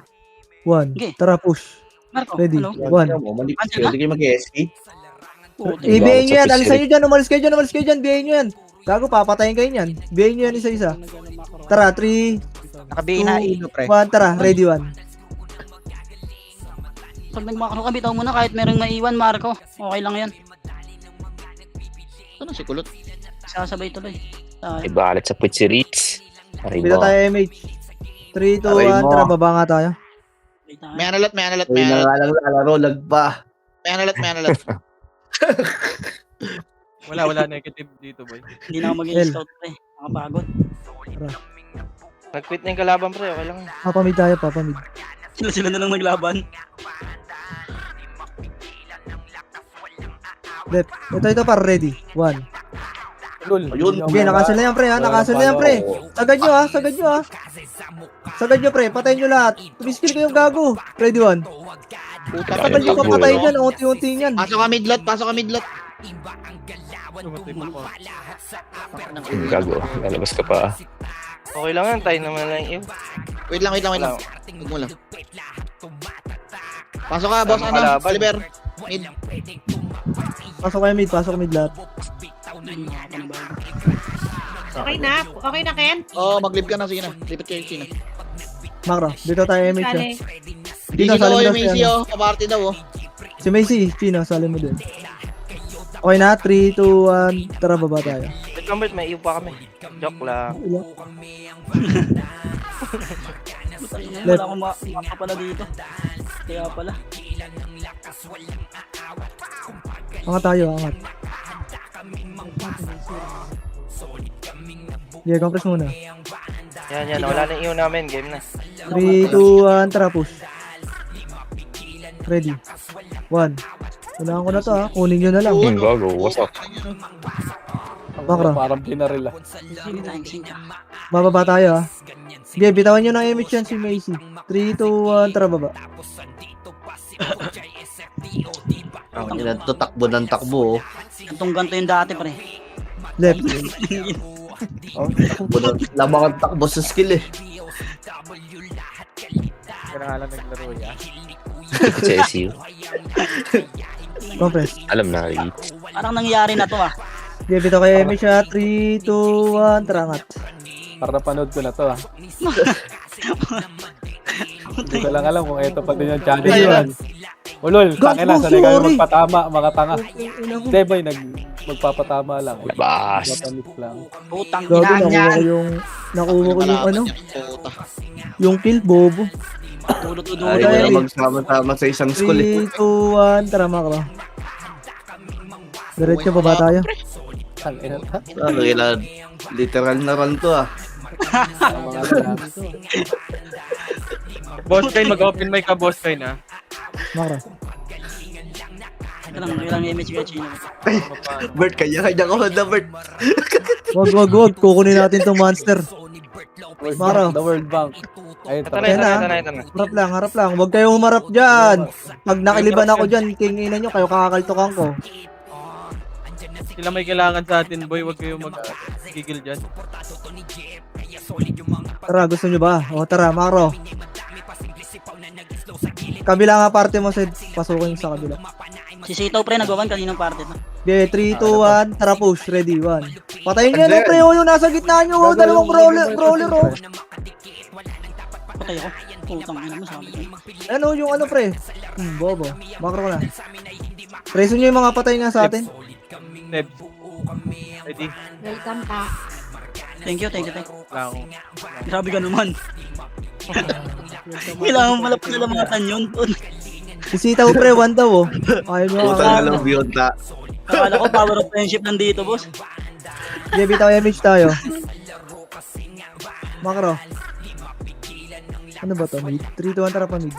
1. Okay. Tara, push. Marco, Ready. ano? 1. Manipis Andyan kayo, di kayo mag-SK. Ibiyahin nyo yan. Alisan nyo dyan. Umalis kayo dyan. Biyahin nyo yan. Gago, papatayin kayo yan. Biyahin nyo yan isa-isa. Tara, 3, Nakabihin na 2, ilo, pre. 1. Tara, ready 1. Pag nagmakro ka, bitaw mo na kahit merong maiwan, Marco. Okay lang yan. Ano si Kulot? Sasabay tuloy. Tayo. Ibalit sa pwit si Ritz. Aray Bila mo. tayo MH. 3, 2, Aray 1. mo. Tara, baba nga tayo. Sabay tayo. May analot. Uy, na nga lang lalaro, lag pa. May analot. Wala negative dito, boy. Hindi na ako mag-i-scout pre. Nakapagod. Nag-quit na yung kalaban, pre. Okay lang. Papamid tayo, papamid. Sila na lang naglaban. Left. Ito para ready. 1. Lul. Ayun. Okay, nakasil na yan pre ha. Nakasil na yan pre. Sagad nyo ha. Sagad nyo pre. Patayin nyo lahat. Tumiskil kayong gago. Ready 1. Puta Tagal nyo pa patayin yan. Unti-unti yan. Pasok ka midlot. Tumatay mo ko. Gago. Lalabas ka pa. Okay lang yan, tayo naman lang yung Wait lang. Huwag mo lang. Pasok ka, boss. Tama Ano? kalaban. Oliver. Mid. Pasok kayo mid. Pasok mid lahat. Okay na, Ken? Oo, mag-live ka na. Sige na. Lipat kayo, China. Macro. Dito tayo MH ha. Sali. Dito, Macy sali daw, mo yung daw si Macy, ano. oh. Kaparty daw, oh. Si Macy. Chino, sali mo din. Okay na. 3, 2, 1. Tara, baba tayo. Wait lang, Bert, may iyo pa kami. Joke lang. Wala akong mapa pala dito. Kaya pala. Angat tayo, angat. Yeah, compress muna. Yan, wala na iyo namin. Game na. 3, 2, 1. Tara, push. Ready. 1. Kailangan ko na to ha. Kunin nyo na lang. Gago. What's up? Bakra. Parang pinaril ah. Sige tayong sinka. Bababa tayo ha. Sige, bitawan nyo ng image yan si Macy. 3, 2, 1. Tara, baba. Ang ina to, takbo ng takbo. Gantong ganto yung dati pre. Left. Takbo ng lamang ang takbo sa skill eh. Kaya nga lang naglaro ya. Sa SU. Compress. Alam na, Ritz. Parang nangyari na to ah. Sige, bitaw kayo image ha. 3, 2, 1. Tara, angat. Para napanood ko na to ah. Hindi ko lang alam kung ito pa din yung challenge Ayun. yun. Ulol, tangin na, sanay kayo sorry. magpatama, mga tanga. Ina ko. Hindi boy, magpapatama lang. Labas. Japanese lang. Putang Gago, ina nakuha niyan. ko yung... Nakuha ko yung ano. Puta. Yung kill, bobo. Dulo-dulo. Ayaw mo na magsama-tama sa isang school eh. 3, 2, 1. Tara, Macro. Diretso, baba tayo. Tangin na. Ano, kailangan literal na run to ah. Mga lalaki to. Boss Kain, mag-open mic ka, Boss Kain, ha? Macro. Kailang image ka, Chino. Bert, kanya-kanya ko na Bert. Wag. Kukunin natin tong monster. Maro. The World Bank. Ayun, Ito na, Ayan ito na. Harap lang. Huwag kayong humarap dyan. Pag nakiliban ako dyan, kinginan nyo, kayo kakakaltukan ko. Sila may kailangan sa atin, boy. Huwag kayong mag-gigil dyan. Tara, gusto nyo ba? O tara, Macro. Kabila nga parte mo, Sid. Pasukin sa kabila. Si Sito pre nagawan kaninang parte to. Okay, 3, 2, 1. Tara, push. Ready, 1. Patayin nyo na, pre. O, yung nasa gitna nyo. O, dalawang brawler, o. Patay ako. Putang ina mo sabi ko. Ano, yung ano, pre? Bobo. Macro ko na. Preso nyo yung mga patay nga sa atin. Neb. Ready? Welcome ka. Thank you. Wala ako. Grabe ka naman. Kailangan pala pasalamatan yun. Isita ko, pre. 1 daw, o. Ayaw nyo. Puta na lang, biyonta. Akala ko power of friendship nandito, boss. Okay, bitaw image tayo. Macro. Ano ba to? Mid? 3, 2, 1. Tara pa mid.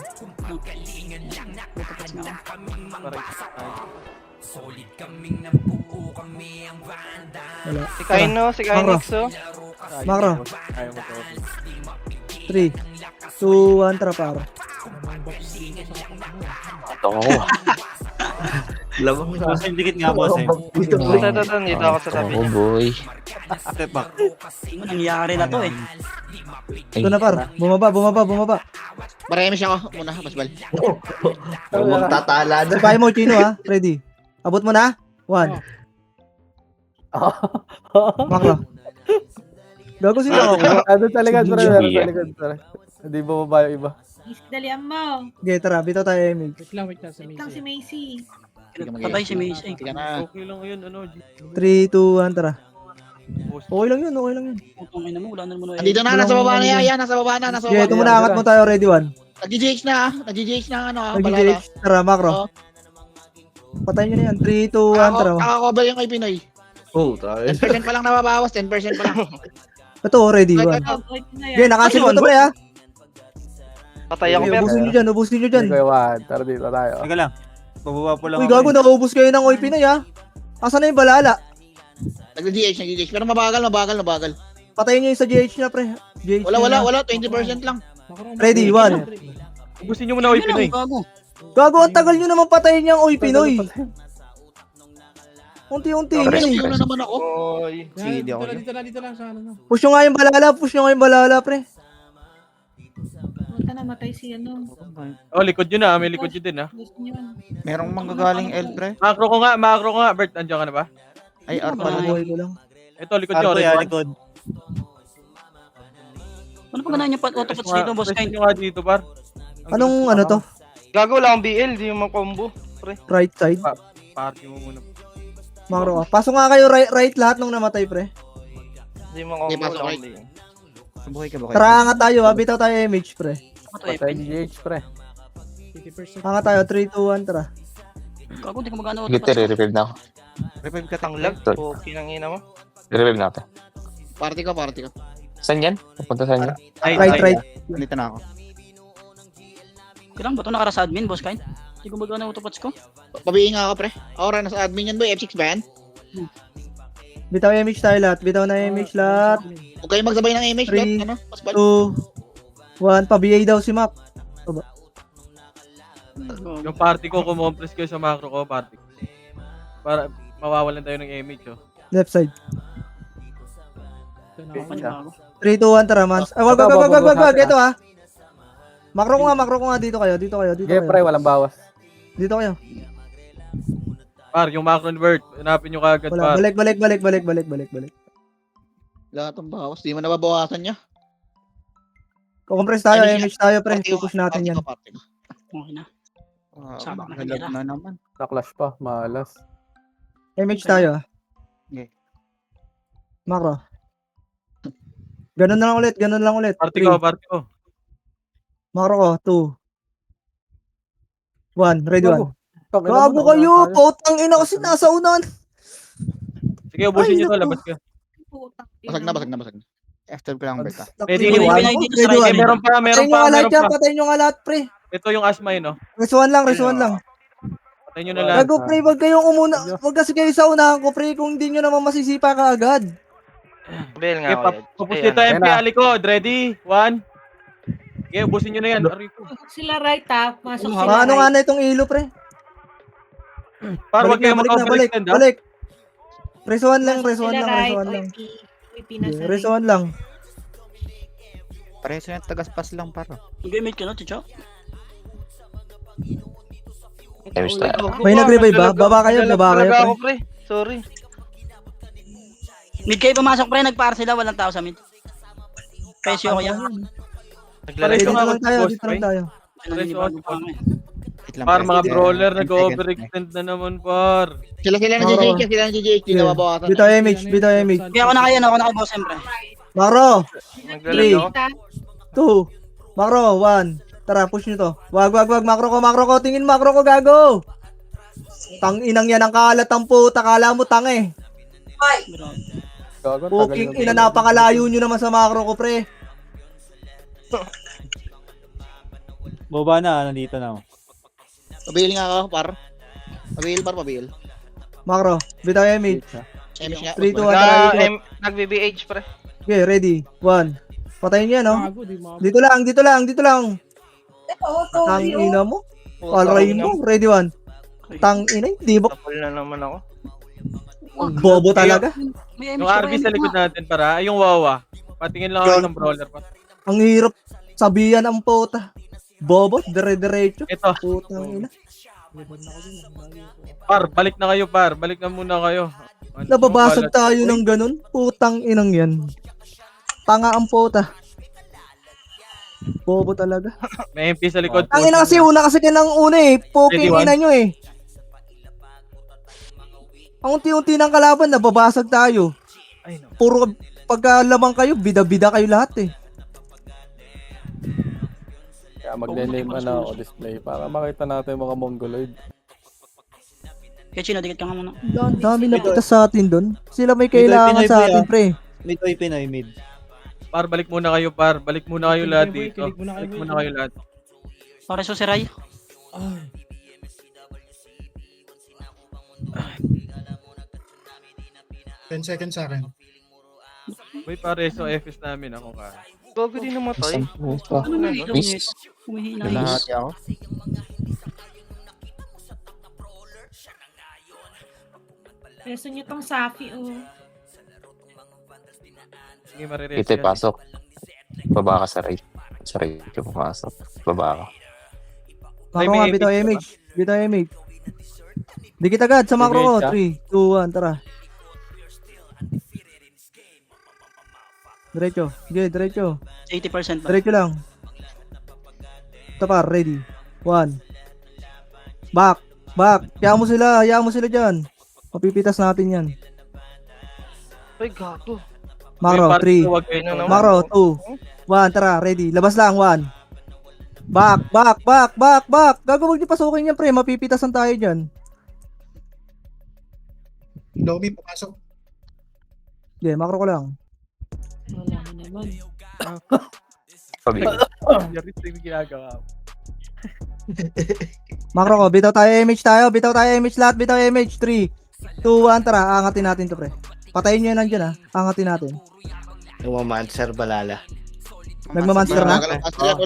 Tapos na ako. Wala. Si Kaino, si Kainix, oh. Macro. Ayaw mo to. 3, 2, 1, tara par. Ito ako. Labang Boss M, dikit nga, boss M. Ito, dito ako sa tabi Oh niya. boy. Step back. Ano nangyari na to eh. Ito na par. Bumaba. Marami siya ako. Muna, basbal. magtatala na. Sabay mo, Chino ha. Ready. Abot mo na. 1. Makro. Gago sila ako. Ano talaga, pre? Sige. Meron talaga, pre. Hindi bumaba yung iba. Dalian mo. Okay, tara. Bitaw tayo, Emil. Itang si Macy. Patay si Macy. Sige na. Okay lang yun, ano. 3, 2, 1, tara. Boss. Okay lang yun. Putong ina mo, wala na naman. Andito na, nasa baba na yan. Nasa baba na. Okay, ito muna. Angat mo tayo. Ready, 1. Nag-GH na ah. Nag-GH na ano ah. Balala. Nag-GH. Tara, Makro. Oo. Patayin nyo na yan. 3, 2, 1, tara. Nakakover yung kay Pinoy. Oh, tayo. 10% pa lang nababawas. 10% pa lang. Ito, ready, 1. Wait na yan. Okay, nakasil mo ito, pre, ha? Patay ako, Okay, pero. ubusin nyo dyan. Sige, Juan. Tara dito tayo. Teka lang. Bababa po lang Uy, ako. gago, nakaubos kayo ng Oy Pinoy, ha? Asan na yung balala? Nag-GH. Pero mabagal. Patayin nyo yung sa GH niya, pre. GH Wala. 20% lang. Ready, 1. Ubusin nyo muna, Oy Pinoy. Gago, ang tagal nyo naman patayin niyang Oy Pinoy. Unti-unti nyo eh. Ano naman ako? Oy. Sige, di ako. Push nyo nga yung balala, pre. Punta na, matay si ano. Oh, likod yun na. May likod yun din, ha. Gusto niyo yun. Merong manggagaling L, pre. Makro ko nga. Bert, nandiyan ka na ba? Ay, R pala. Buhay ko lang. Ito, likod nyo. R Red kaya one. likod. Ano pa ganaan yung autopots dito, boss? Press nyo nga dito, par. Anong ano to? Gago lang ang BL, di mo combo. Right side? Party mo muna. Makro ka. Pasok nga kayo right lahat nung namatay, pre. Di mo combo pasok lang right. BL. Buhay ka ba kayo? Tara, angat tayo, ha? Bitaw tayo image, pre. Patay GH, pre. Angat tayo, 3, 2, 1, tara. Gago, hindi ko magano Sige, autopots. revive na ako. Revive ka Ang lag. Sorry. O, kinangina mo. Revive na ako. Party ko. Saan yan? Papunta saan yan? Right. Nandito na ako. Kailan ba ito nakara sa admin, boss? Kain? Hindi ko magano autopots ko. Pabihin nga ako, pre. Aura, nasa admin yan, boy. F6 ba yan? Bitaw image tayo lahat. Bitaw na image lahat. Huwag kayo magsabay ng image, Three. bet. Ano? Pasbal. 2, 1. Pa-BA daw si Mac. Yung party ko, kumompress kayo sa macro ko, party ko. Para mawawalan tayo ng image, oh. Left side. Gago. 3, 2, 1, tara, mans. Ay, wag. Ito, ha? Makro ko nga. Dito kayo. Sige, pre. Walang bawas. Dito kayo. Par, yung macro ni Bert, hanapin nyo kagad, Wala. par. Balik. Lahat ng bawas. Di mo nababawasan niya. Kukompress tayo, Image image tayo, pre. Party ko, Pupush natin party yan. ko, party ko. Okay na. Sama na Nalag natira. na naman. Na-clash pa. Malas. Image tayo, ha? Okay. Makro. Ganun lang ulit. Party Three. ko. Makro ko, 2. 1, ready, 1. Gago Gago kayo, putang ina kasi nasa unan. Sige, ubusin Ay, nyo to, naku. labas ka. Putang Basag ina. na. After ko lang, Berta. Pwede Ready, yun. ready, dito sa Ready, right one. Meron pa. Patayin nyo nga lahat, pre. Ito yung asma yun, oh. Resuan lang. Patayin nyo na lahat. Gago, pre, wag kayong umuna. Wag kasi kayo sa unahan ko, pre, kung hindi nyo naman masisipa ka agad. BL nga Okay, ako. pupus Ayan. dito, MP, alikod. Ready? 1. Okay, ubusin nyo na yan. Aray ko. Pasok sila right ha. Pasok sila Paano right. nga na itong ilo, pre? Para wag kayo mag-overextend, ha? Balik. Resuan lang. Sila right. OP na sa right. Resuan lang. Pareho yung tagaspas lang, paro. Mag-image ka na, ticho. Damage tayo. May nag-revive ba? Baba kayo, Talaga pre. ako, pre. Sorry. Mid kayo pumasok, pre. Nagpar sila. Walang tao sa mid. Presyo ko yan. Naglalag Dito ako. lang tayo, dito lang tayo. Naninibago pa kami. Wait lang, Par, pre. mga Sige, brawler, 10 nag-overextend na naman, par. Sila na Oo. GGH. Di nababawasan. Bitaw image. Kaya ako na kayo, ako na kayo, boss, siyempre. Makro, Naglalag ako. 2. Makro, 1. Tara, push nyo to. Wag. Makro ko. Tingin makro ko, gago. Tang inang yan ang kalat ang puta. Kala mo tang eh. Gago, tagal Puking na- ina, napakalayo nyo naman sa makro ko, pre. Boba na, nandito na. Pabil nga ako, par. Pabil. Makro, bitaw image. Image nga. 3, 2, 1, Nag- tara. Nag-BBH, pre. Okay, ready. 1. Patayin niya, no? Dito lang, dito lang, dito lang. Tang ina mo. Palray mo. Ready one. Tang ina, hindi ba? Tapol na naman ako. Bobo talaga. May Yung RV sa likod natin para, ay yung Wawa. Patingin lang ako ng brawler pa. Ang hirap sabihan ang puta. Bobo, dire-diretso. Ito, Putang ina. par, balik na kayo par. Balik na muna kayo. Nababasag tayo ng ganun. Putang inang yan. Tanga ang puta. Bobo talaga. May MP sa likod. Ang ina kasi una kasi kinang una eh. Poking Ready, one? ina nyo eh. Ang unti-unti ng kalaban, nababasag tayo. Ay, no. Puro pagkalamang kayo, bida-bida kayo lahat eh. Kaya magne-name o display para makita natin yung mga mongoloid. Kaya Chino, dikit ka nga muna. Ang dami na kita sa atin doon. Sila may kailangan Pinoy, sa Pinoy, atin, pre. Mid oy Pinoy, mid. Par, balik muna kayo par. Balik muna kayo lahat dito. Balik muna kayo lahat. Para sa si Ray. 10 seconds sa akin. Uy, pare, so FS namin ako ka. Bago din namatay. Miss. Humihina Lahat yun. ako. Peso niyo tong Safi, oh. Sige, marireso Ite, yan. pasok. Baba ka sa right. Sa right ka pumasok. Baba ka. Makro may nga, image bitaw ka ba? image. Bitaw image. Dikit agad sa makro ko. Image, 3, 2, 1, tara. Diretso. Sige, diretso. 80% ba? Diretso lang. Ito pa, ready. 1. Back. Back. Hayaan mo sila dyan. Mapipitas natin yan. Ay, gago. Makro, Uy, par, 3. huwag kayo na naman. Makro, 2. 1, tara, ready. Labas lang, 1. Back. Gago, wag niyo pasukin yan, pre. Mapipitasan tayo dyan. Lomi, pumasok. Sige, makro ko lang. Wala na naman. Pabig. Yarit na yung ginagawa. Makro ko, bitaw tayo image lahat, bitaw image. 3, 2, 1, tara, angatin natin to, pre. Patayin nyo yan nandyan, ha. Angatin natin. Umamanser balala. Nagmamonster na?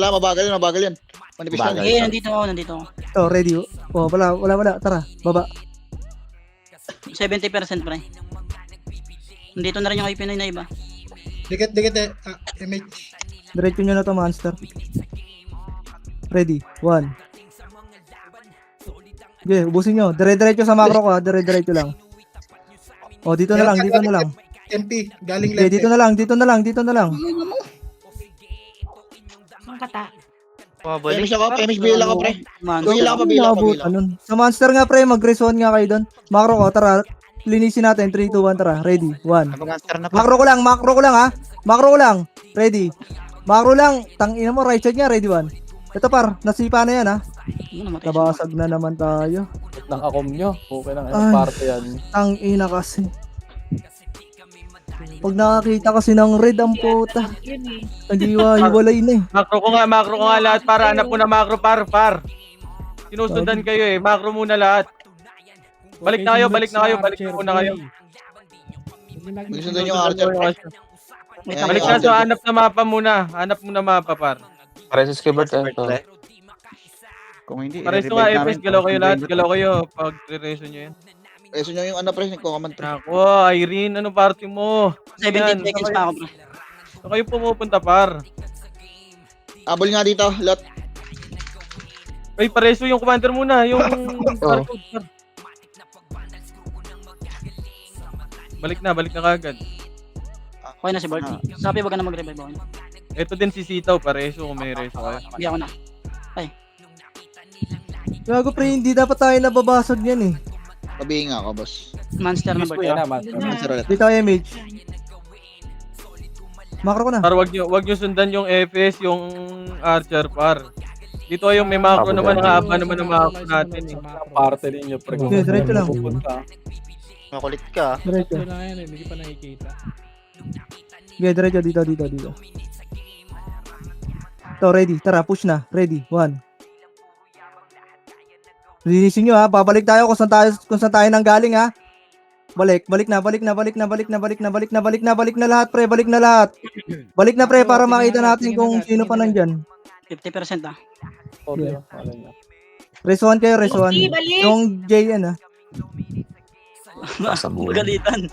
Mabagal yan. Manipis Bagal. yan. Nandito ako. Ito, ready. Oh, wala. Tara, baba. 70% pre. Nandito na rin yung kay Pinoy na iba. Dikit eh. Image. Diretso nyo na to, monster. Ready, 1. Okay, ubusin nyo. Dire-diretso sa macro ko, ha. Dire-diretso lang. Oh, dito na lang. MP, galing Okay, left. dito na lang. Ang kata. Mabalik. Famish ako, famish bill ako, pre. Bill ako, bill ako. Ano? Sa monster nga, pre, mag-respawn nga kayo doon. Macro ko, tara. Linisin natin. 3, 2, 1, tara. Ready, 1. Macro ko lang, ha. Macro ko lang. Ready. Macro lang. Tangina mo, right side niya. Ready, 1. Ito par, nasipa na yan, ha. Nabasag na naman tayo. Ng akom nyo. Okay lang. Ay. Parte yan. Tangina kasi. Pag nakakita kasi ng red ang puta, Yun eh. nag-iwa-hiwalay na eh. Makro ko nga lahat para hanap mo na makro par. Sinusundan kayo eh. Makro muna lahat. Balik na kayo. Balik na muna kayo. Sundan yung Archer, pre. Balik na so hanap na mapa muna. Hanap mo na mapa par. Paresos kay Bert. Kung hindi, Pareso nga FS. Galaw kayo lahat. Galaw kayo pag re-reso nyo yan. Peso nyo yung ano, pre. Nagko-comment, pre. Nako, Irene. Anong party mo? 17 seconds pa ako bro. Saan kayo pumupunta par? Abol nga dito, lot. Ay, pareso yung commander muna. Yung barcode par. Balik na kagad. Okay na si Bart. Sabi wag ka na mag-revive ako. Ito din si Sitaw, pareso kung may reso kayo. Hindi ako na. Gago pre, hindi dapat tayo nababasag yan eh. Pabihin nga ako, boss. Monster na Bart. Yan naman. Sir, ulit. Dito image. Macro ko na. Par, wag nyo sundan yung FS, yung Archer par. Dito yung may macro naman, ang haba naman ng macro natin eh. Parte ninyo. Pre. Okay, diretso lang. Pupunta. Makulit ka. Diretso. lang yan, hindi pa nakikita. Okay, diretso dito. Ito, ready. Tara, push na. Ready, 1. Linisin nyo ha. Babalik tayo kung saan tayo nang galing ha. Balik na lahat, pre. Balik na lahat. Balik na, pre, para makita natin kung sino pa nandyan. 50% ah. Okay, wala na. Resuan kayo, resuan. Okay, balik. Yung JN, Sa buhay. Magalitan.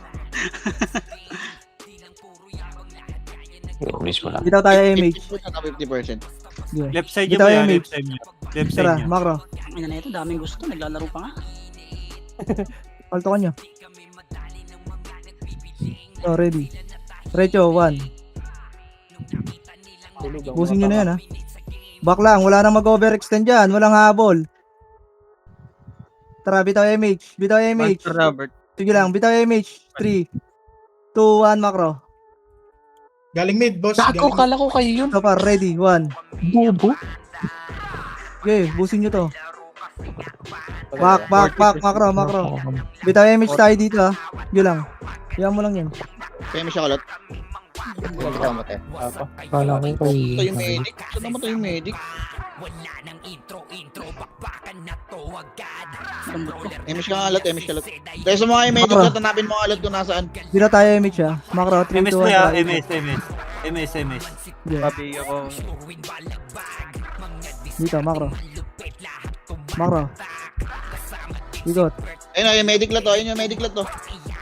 Mismo lang. Bitaw tayo, MH. 50%. Left side niyo Bitaw, po yan. MH. Left side niyo. Left side Tara, niyo. Macro. Ano na ito, daming gusto. Naglalaro pa nga. Alto ka nyo. So, ready. Recho, 1. Busin nyo na yan, ha. Back lang, wala nang mag-overextend dyan. Walang habol. Tara, bitaw MH. Bitaw MH. Monster Robert. Sige lang, bitaw MH. 3, 2, 1, Macro. Galing mid, boss. Gago, Galing kala ko kayo yun. So far, ready, 1. Bobo. Okay, busin nyo to. Back, Macro. Bitaw MH tayo dito, ha. Sige lang. Iyan mo lang yan. Kaya may siya kalat. Hindi ka matay. Kala ko kayo. Ito yung medic. Saan naman ito yung medic? Emish ka alat, emish ka alat. Kaya sa mga yung medic, Macro. hanapin mo ang alat kung nasaan. Dito tayo MH, ha. Macro, 3, MS 2, po 1. ya. MS. Papi ako. Dito, Macro. Ikot. Ayun na, yung medic lot to. Ayun yung medic lot to.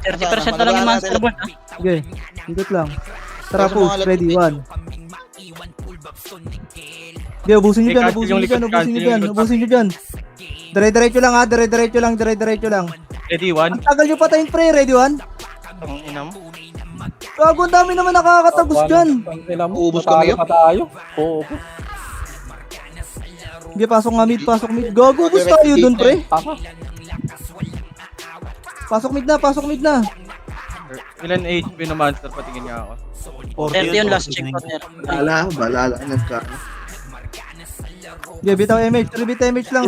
30% na lang yung monster board ah. Sige, ikot lang. Tara, Sa mga push. alat Ready, ko, 1. Okay, ubusin nyo dyan, Cancel ubusin yung nyo dyan, likod, ubusin nyo cancel dyan, yung ubusin nyo dyan. Dire-diretso lang, ha. Dire-diretso lang. Ready, 1. Ang tagal nyo patayin, pre. Ready, 1. Ang ina mo. Gago, ang dami naman nakakatagos dyan. Ubus kami yun. Pa tayo. Oo. Sige, pasok nga mid, pasok mid. Gago, ubus tayo dun, pre. Pasok mid na. Ilan HP na monster? Patingin nga ako. 30 yun last check ko, sir. Balala, nagka. Sige, bitaw MH. Repeat MH lang.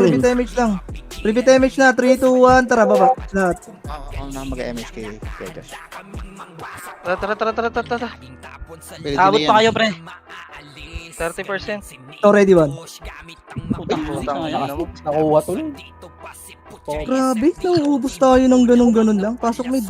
Repeat MH na. 3, 2, 1. Tara, baba. Lahat. Ako na mag-MH kay Josh. Tara. Abot pa kayo, pre. 30%. So, ready, 1. Putang sayang. Nakuha to lang. Grabe, nauubos tayo ng ganun lang. Pasok mid.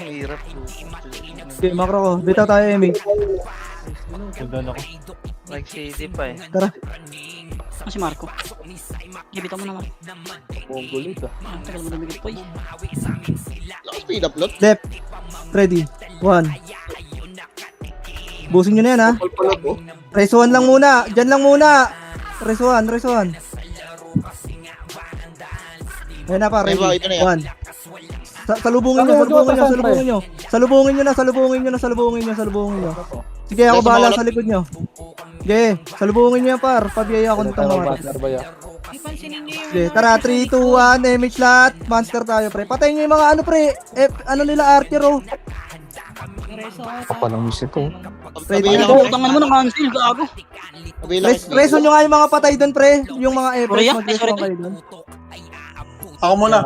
Hirap. Okay, Macro ko. Bitaw tayo, MH. Doon ako. Like CD pa eh. Tara. Ah, si Marco. Gibita mo naman. Mongolit ah. Ah, tagal mo dumigit po eh. Speed up lot. Left. Ready. 1. Busin nyo na yan, ha. Resuan lang muna. Diyan lang muna. Resuan. Ayan na pa. Ready. Revive, ito na yan. 1. Salubungin nyo. Salubungin nyo. Sige, ako bahala sa likod nyo. Sige, salubungin nyo yan, par. Pabiyaya ako nito mga. Ipansinin nyo yung... Sige, tara. 3, 2, 1. MH lahat. Monster tayo, pre. Patayin nyo yung mga ano, pre. Ano nila, archer, oh. Ako lang miss ito. Ready Ay, na. nakutangan mo ng cancel, gago. Reso nyo nga yung mga patay doon, pre. Yung mga Sorry, efforts, mag-reso sorry. kayo doon. Ako muna.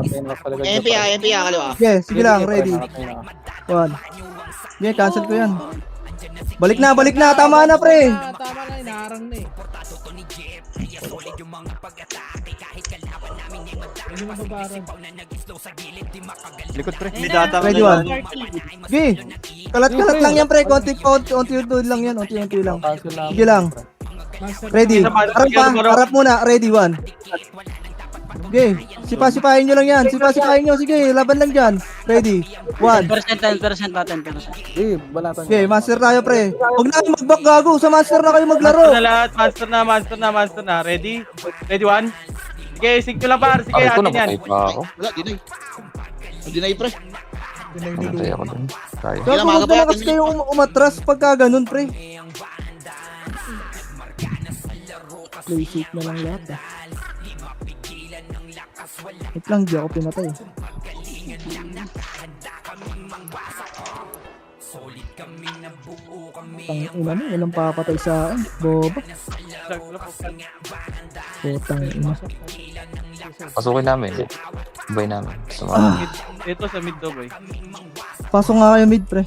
MP kaliwa. Sige, sige lang, ready. 1. Sige, cancel ko yan. Balik na. Tama na, pre. Tama na, inaarang na eh. Hindi mo babaran. Likod, pre. May data Ready, 1. Sige. Kalat-kalat lang yan, pre. Unti-unti lang yan. Unti-unti lang. Sige lang. Ready. Harap muna. Ready, 1. Okay, sipa-sipahin nyo lang yan. Sipa-sipahin nyo. Sige, laban lang dyan. Ready. 1. 10% na 10%. Okay, master tayo, pre. Huwag na kayo mag-back, gago. Sa master na kayo maglaro. Monster na lahat. Monster na. Ready? Ready, 1. Sige, sync nyo lang par. Sige, Aray ko, atin yan. namatay pa ako. Wala, dinay pre. Namatay ako dun. Kaya. Gago, huwag na lang kasi kayo umatras pagka ganun, pre. Play safe na lang lahat, ah. Wait lang, di ako pinatay. Tangina mo, walang papatay sa akin. Boba. Putang ina. Pasukin namin. Sabay namin. Sumama. Ito sa mid daw, boy. Pasok nga kayo mid, pre.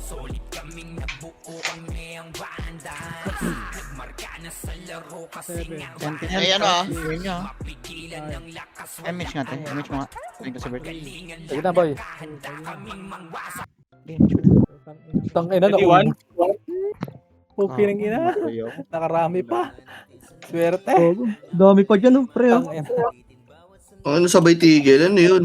Sentinel. Ay, ano ah. Yun nyo. MH nga tayo. MH mga. Thank you sa birthday. Sige na, boy. Tangina na. 21? Puki ng ina. Nakarami pa. Swerte. Gago. Dami pa dyan, oh, pre. Oh. Tangina. Ano sabay tigil? Ano yun?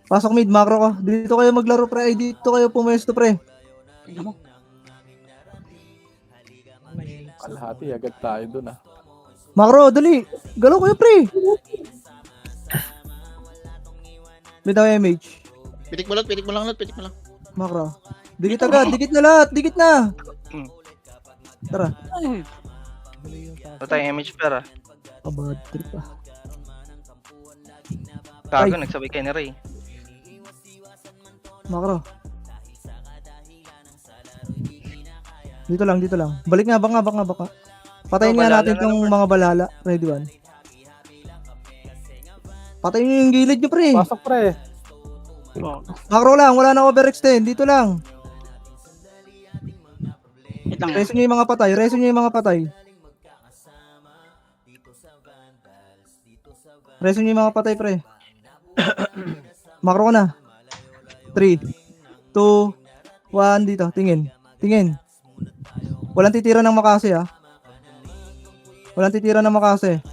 Pasok mid, macro ko. Dito kayo maglaro, pre. Ay, dito kayo pumesto, pre. Tingnan mo. Kalahati, agad tayo dun ah. Macro, dali. Galaw kayo, pre. Mid ako MH. Pitik mo lang, pitik mo lang, pitik mo lang. Macro. Dikit agad, dikit na lahat, dikit na. Tara. Ay, Ito tayong image pera. Kabad trip ah. Gago, Ay. nagsabay kay ni Ray. Macro. Dito lang, dito lang. Balik nga, baka. Patayin nga Balala natin na tong lang, mga balala. Ready one. Patayin nyo yung gilid nyo, pre. Pasok, pre. Macro lang, wala na overextend. Dito lang. wait lang. Reso nyo yung mga patay. Reso nyo yung mga patay. Reso nyo yung mga patay, pre. Macro ko na. 3, 2, 1, dito. Tingin. Walang titira ng makase, ha. Walang titira ng makase.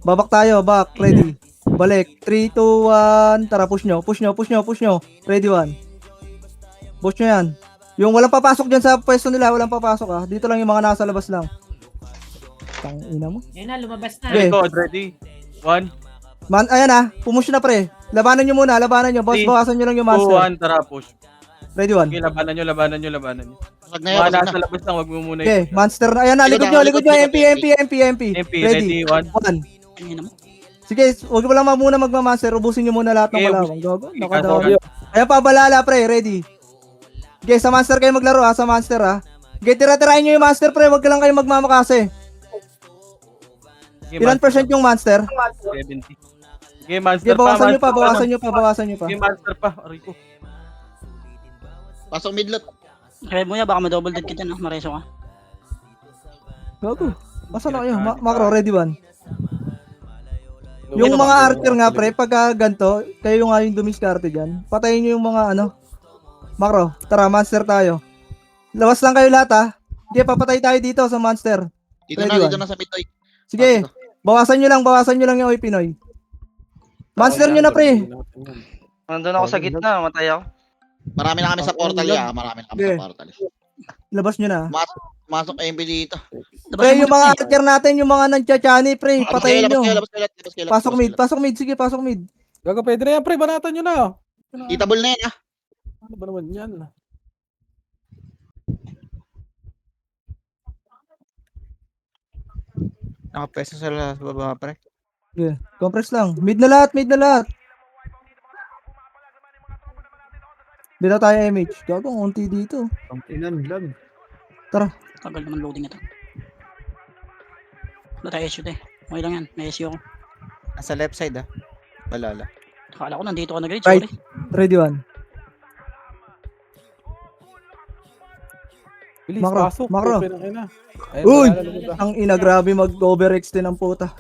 Babak tayo, back. Ready. Balik. 3, 2, 1. Tara, push nyo. Ready, 1. Push nyo yan. Yung walang papasok dyan sa pwesto nila, walang papasok, ha. Dito lang yung mga nasa labas lang. Tangina mo. Yan na, lumabas na. Okay. Record, ready? 1, Ayan na, pumush na, pre. Labanan nyo muna, Boss, Three, bawasan nyo lang yung 2, master. 1, tara, push. Ready, 1. Okay, labanan nyo. Pasag na yun, Mga pasag nasa na. labas lang, wag mo muna Okay, monster na. Ayan na, likod nyo. MP. MP, ready, 1. 1. Tingnan mo. Sige, huwag mo lang muna magmamaster. Ubusin nyo muna lahat ng Okay, kalawang. Gago, Okay, nakadami. kaso- Ayan pa, balala, pre. Ready. Okay, sa monster kayo maglaro, ha. Sa monster, ha. Okay, tira-tirahin nyo yung monster, pre. Huwag ka lang kayo magmamakase. Okay, Ilan percent yung monster? 70. Okay, monster Okay, bawasan nyo pa, monster bawasan nyo pa. Okay, monster pa. Aray ko. Pasok midlot. Kaya mo ya, baka ma-double dead ka dyan, ah. Mareso ka. Gago. Asan na kayo? Macro, ready, 1. Yung mga archer nga, pre, pagka ganito, kayo nga yung dumiskarte dyan, patayin nyo yung mga Macro, tara, monster tayo. Lawas lang kayo lahat, ha. Sige, papatay tayo dito sa monster. Dito Ready, na sa mid-toy. Sige, bawasan nyo lang yung Oy Pinoy. Monster nyo na, pre. Nandun ako sa gitna, matay ako. Marami na kami sa portal ya, marami na kami Okay. sa portal. Labas nyo na. Masok MB dito. Pre, yung mga archer natin, yung mga nanchachani, pre, patayin nyo. Labas kayo. Pasok mid, sige, pasok mid. Gago, pwede na yan, pre. Banatan nyo na. Eatable na yan ah. Ano ba naman yan? Nakapwesto sa baba, pre. Yeah, compress lang. Mid na lahat. Dito tayo MH. Gago, ang unti dito. Ang inan, lag. Tara. Tagal naman loading ito. Wala tayo issue, eh. Okay lang yan. May issue ako. Nasa left side, ah. Balala. Akala ko nandito ka nag-reach, Right. sorry. Ready, 1. Bilis, Macro, pasok. macro. Open ang ina. Ayun, Uy! wala na lumabas. Ang ina, grabe mag-overextend ang puta.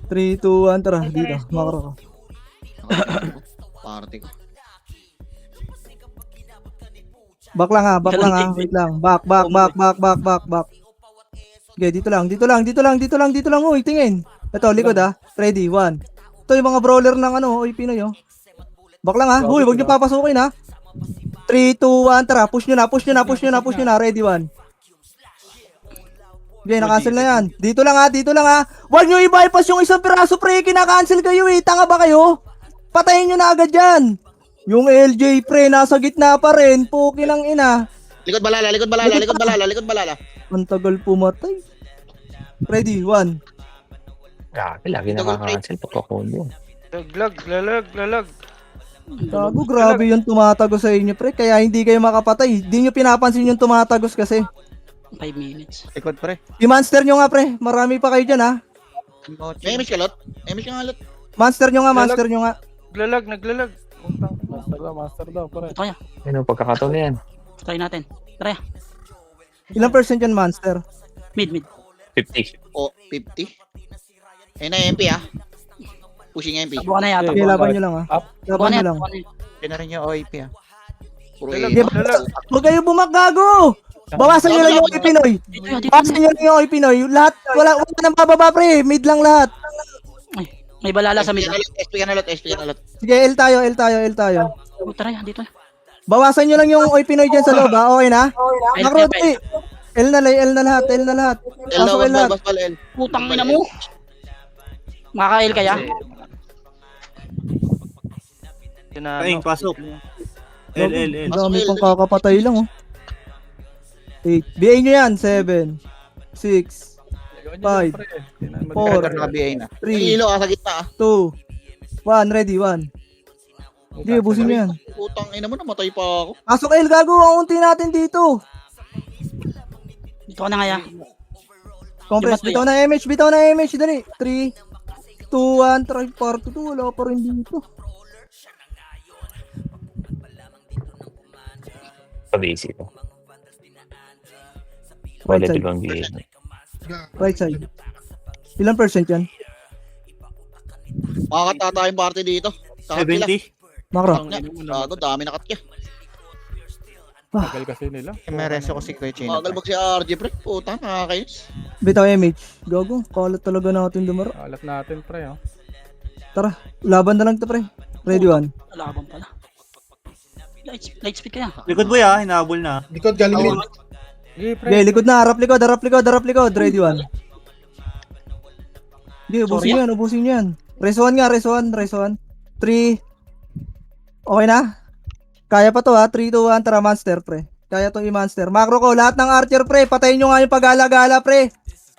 3, 2, 1, tara. Dito, macro ko. Party ko. Back lang ha. Wait lang. Back. Okay, dito lang. Uy, tingin. Ito, likod ha. Ready, 1. Ito yung mga brawler ng Oy Pinoy, oh. Back lang ha. Uy, wag nyo papasukin ha. 3, 2, 1, tara. Push nyo na. Ready, 1. Okay, na-cancel na yan. Dito lang ha. Wag nyo i-bypass yung isang piraso, pre. Kina-cancel kayo eh. Tanga ba kayo? Patayin nyo na agad yan. Yung LJ, pre, nasa gitna pa rin. Puki lang ina. Likod balala. Ang tagal pumatay. Ready, 1. Grabe, lagi nakaka-cancel pagkakulo. Lalag. Gago, grabe yung tumatagos sa inyo, pre. Kaya hindi kayo makapatay. Hindi nyo pinapansin yung tumatagos kasi. 5 minutes. Likod, pre. I-monster nyo nga, pre. Marami pa kayo dyan, ha. May image ka lot? Monster nyo nga. Naglalag. Master daw, pre. Ito kaya. Ano, pagkakataon na yan. Try natin. Tara. Ilang percent yan, Monster? Mid. 50. O, 50. Ayun na, MP ah. Pushing MP. Buka na yata. Okay, laban nyo lang Buka Laban na nyo yata. lang. buka na yata. Yun na rin yung OAP ah. Puro Lalag, A. lalag. Huwag kayo bumakgago! Bawasan nyo lang yung OI Pinoy. Dito. Bawasan nyo lang yung OI Pinoy. Lahat, wala nang bababa pre. Mid lang lahat. May balala sa mid. SP ka na lot, SP ka na lot. Sige, L tayo. Oh, tara, dito. Bawasan nyo lang yung OI Pinoy dyan sa loob ha. Okay na? L, Makro, L, L. L na lahat. L na, Pasok L lahat. basta L. Putang ina mo. Makaka-L kaya? Kaing, pasok. L. Ang dami pang kakapatay lang 8. BA nyo yan. 7, 6, 5, 4, Naka-BA na. 3, Hilo ka sa gitna ah. 2, 1. Ready, 1. Hindi, ubusin nyo yan. Putang ina mo, namatay pa ako. Pasok L, gago. Ang unti natin dito. Dito ka na kaya. Compress, bitaw na MH, dali. 3, 2, 1, try part 2. Wala pa rin dito. Pa-basic. Right Relative side. ang BA. Right side. Ilang percent yan? Makakatata yung party dito. Kakatila. 70. Makro. Gago, dami nakatya. Tagal kasi nila. May reso ko si Kuya Chino. Magalbag si RJ pre. Puta, nakakayos. Bitaw MH. Gago. Kalat talaga natin dumaro. Alat natin, pre. Oh. Tara. Laban na lang to pre. Ready, 1. Laban pala. Light speed kaya. Likod boy ah, hinabol na. Likod galing mid. Sige, pre. Okay, likod na. Harap likod. Ready, 1. Hindi, ubusin nyo yan. Reso 1 nga. 3. Okay na? Kaya pa to ha. 3, 2, 1. Tara, monster pre. Kaya to i-monster. Macro ko. Lahat ng archer pre. Patayin nyo nga yung pag-gala-gala pre.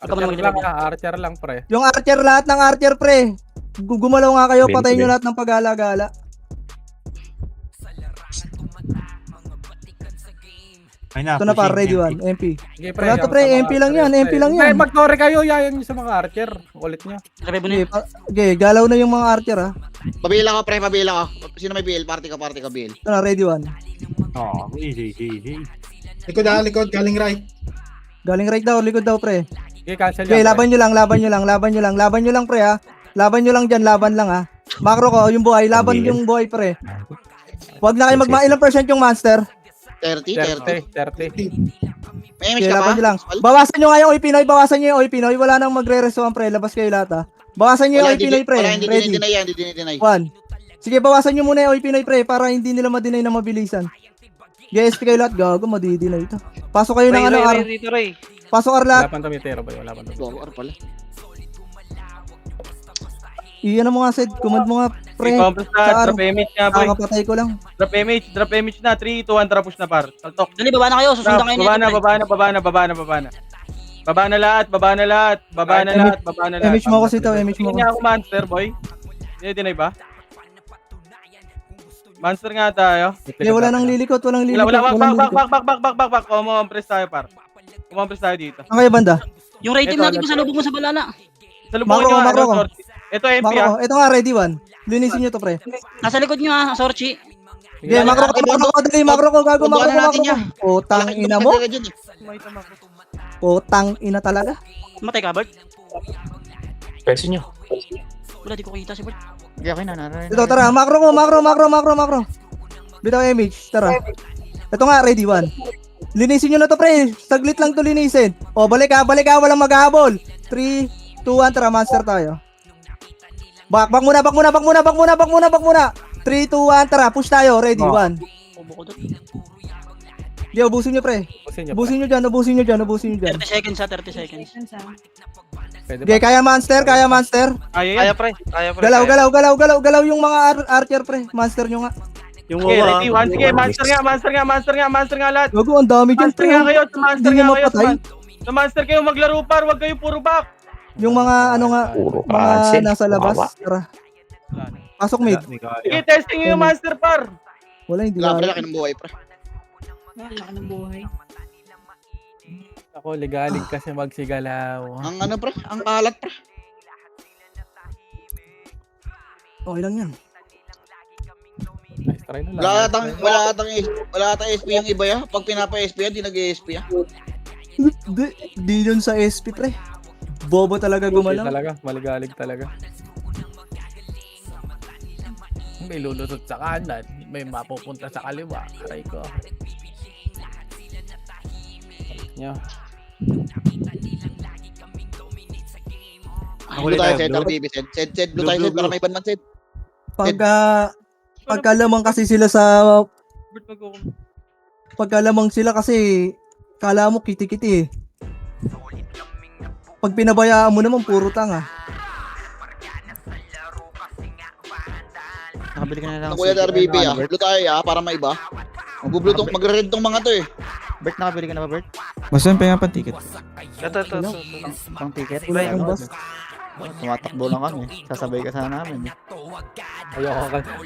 Archer lang, pre. Yung archer, lahat ng archer pre. Gumalaw nga kayo. Patayin nyo lahat ng pag-gala-gala. Ay na, Ito na pa, pushing, ready, MP. 1. MP. Sige, Wala to pre. MP lang yan. Pre, mag-tore kayo. Yayan nyo sa mga archer. Ulit nyo. Sabi mo na Okay, yun. okay, galaw na yung mga archer ha. Pabila ka pre, pabila ka. Sino may BL? Party ka, BL. Ito na, ready, 1. Oh, easy. Likod galing right. Galing right daw, likod daw pre. Sige, cancel Okay, yan. laban nyo lang pre ha. Laban nyo lang dyan, laban lang ha. Macro ko, yung buhay, laban yung buhay pre. Huwag na kayo ilang percent yung monster. 30. 30. May image Okay, ka laban pa? nyo lang. Bawasan nyo nga yung OI Pinoy, wala nang magre-resuan pre, labas kayo lahat ha. Bawasan nyo yung OI Pinoy pre, Wala, hindi ready. dinay yan, hindi dinay. 1. Sige, bawasan nyo muna yung OI Pinoy pre, para hindi nila ma-deny na mabilisan. GSP kayo lahat, gago, madi-deny ito. Pasok kayo ng ano, R. Pasok R lahat. Wala pang tumitero ba? Wala pang tumitero. Gago, pala. Iyan mo nga, Sed. Command mo nga, pre. I-compress na. Sa Drop image nga, boy. Kakapatay ko lang. Drop image na. 3, 2, 1, tara push na par. Saltok. Dali, baba na kayo. Susundan kayo Baba nito. na. Baba na lahat. Image mo ako sitaw, image mo Hindi ako. ako monster, boy. Hindi, dinay ba? Monster nga tayo. Hindi, wala nang lilikot, walang lilikot. Wala, walang lilikot. back. Compress tayo, par. Compress tayo dito. Ang kaya banda? Yung rating Ito, natin pa sa lubog mo sa balala. Salubungin nyo Makro ko. Ito, MP Makro ko. ah. Ito nga, ready, 1. Linisin nyo to, pre. Nasa likod nyo ah, Sorchi. Hindi, makro ko, dali, makro ko, gago, Tubuan makro na natin ko. yan. Putang ina mo. Putang ina talaga. Matay ka, Bert? Pwede nyo. Wala, di ko kita si Bert. Hindi ako na. Ito, tara, makro ko, makro. Bitaw image, tara. Ito nga, ready, 1. Linisin nyo na to, pre. Saglit lang to linisin. O, balik ha, walang maghahabol. 3, 2, 1, tara, monster tayo. Back muna. 3, 2, 1, tara, push tayo. Ready, 1. Ubo ko doon. Di, ubusin nyo, pre. Ubusin nyo dyan. 30 seconds ha, 30 seconds. Okay, kaya monster. Kaya, pre. Galaw yung mga archer, pre. Monster nyo nga. Yung Okay, wawa. ready, 1. Sige, monster nga lahat. Gago, ang dami dyan, Monster pre. nga kayo, monster Hindi nga nyo kayo. mapatay. Sa monster kayo maglaro par, wag kayo puro back. Yung mga, ano nga, Puro mga cancel. nasa labas. Wawa. Tara. Pasok mid. Sige, testing nyo yung monster par. Wala, hindi Wala, pre, na. laki ng buhay, pre. Wala ka ng buhay. Ako, legaling kasi magsigalaw. Ang ano, pre, ang kalat, pre. Okay lang yan. Nice try na lang. Wala atang SP yung iba ya. Pag pinapa-SP yan, di nag-SP ya. Di yun sa SP, pre. Bobo talaga gumalaw. Talaga, maligalig talaga. May lulusot sa kanan, may mapupunta sa kaliwa. Aray ko. Nyo. Blue tayo, Sed. Ako BB, Sed. Sed, blue tayo, Sed. Para may ban man, Sed. Pagka lamang kasi sila sa... Pagka lamang sila kasi... Kala mo kiti-kiti eh. Pag pinabayaan mo naman, puro tanga. Nakabili ka na lang. Kuya RBB Blue tayo para may iba. Magbublue tong, magre-red tong mga to eh. Bert, nakabili ka na ba, Bert? Basta yung penga pang ticket. Ito. Pang ticket? Wala akong boss. Tumatakbo lang kami. Sasabay ka sana namin.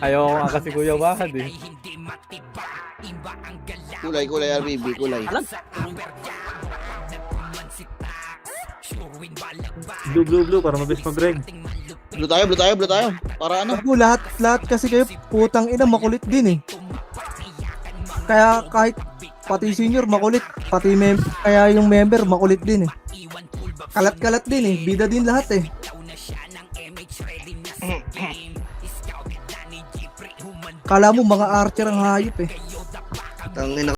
Ayoko nga kasi Kuya Bahad eh. Kulay RBB, kulay. Blue, para mabilis mag-reg. Blue tayo. Para ano? Ako, lahat kasi kayo, putang ina, makulit din eh. Kaya kahit pati senior makulit, kaya yung member makulit din eh. Kalat-kalat din eh, bida din lahat eh. Kala mo mga archer ang hayop eh. Tangina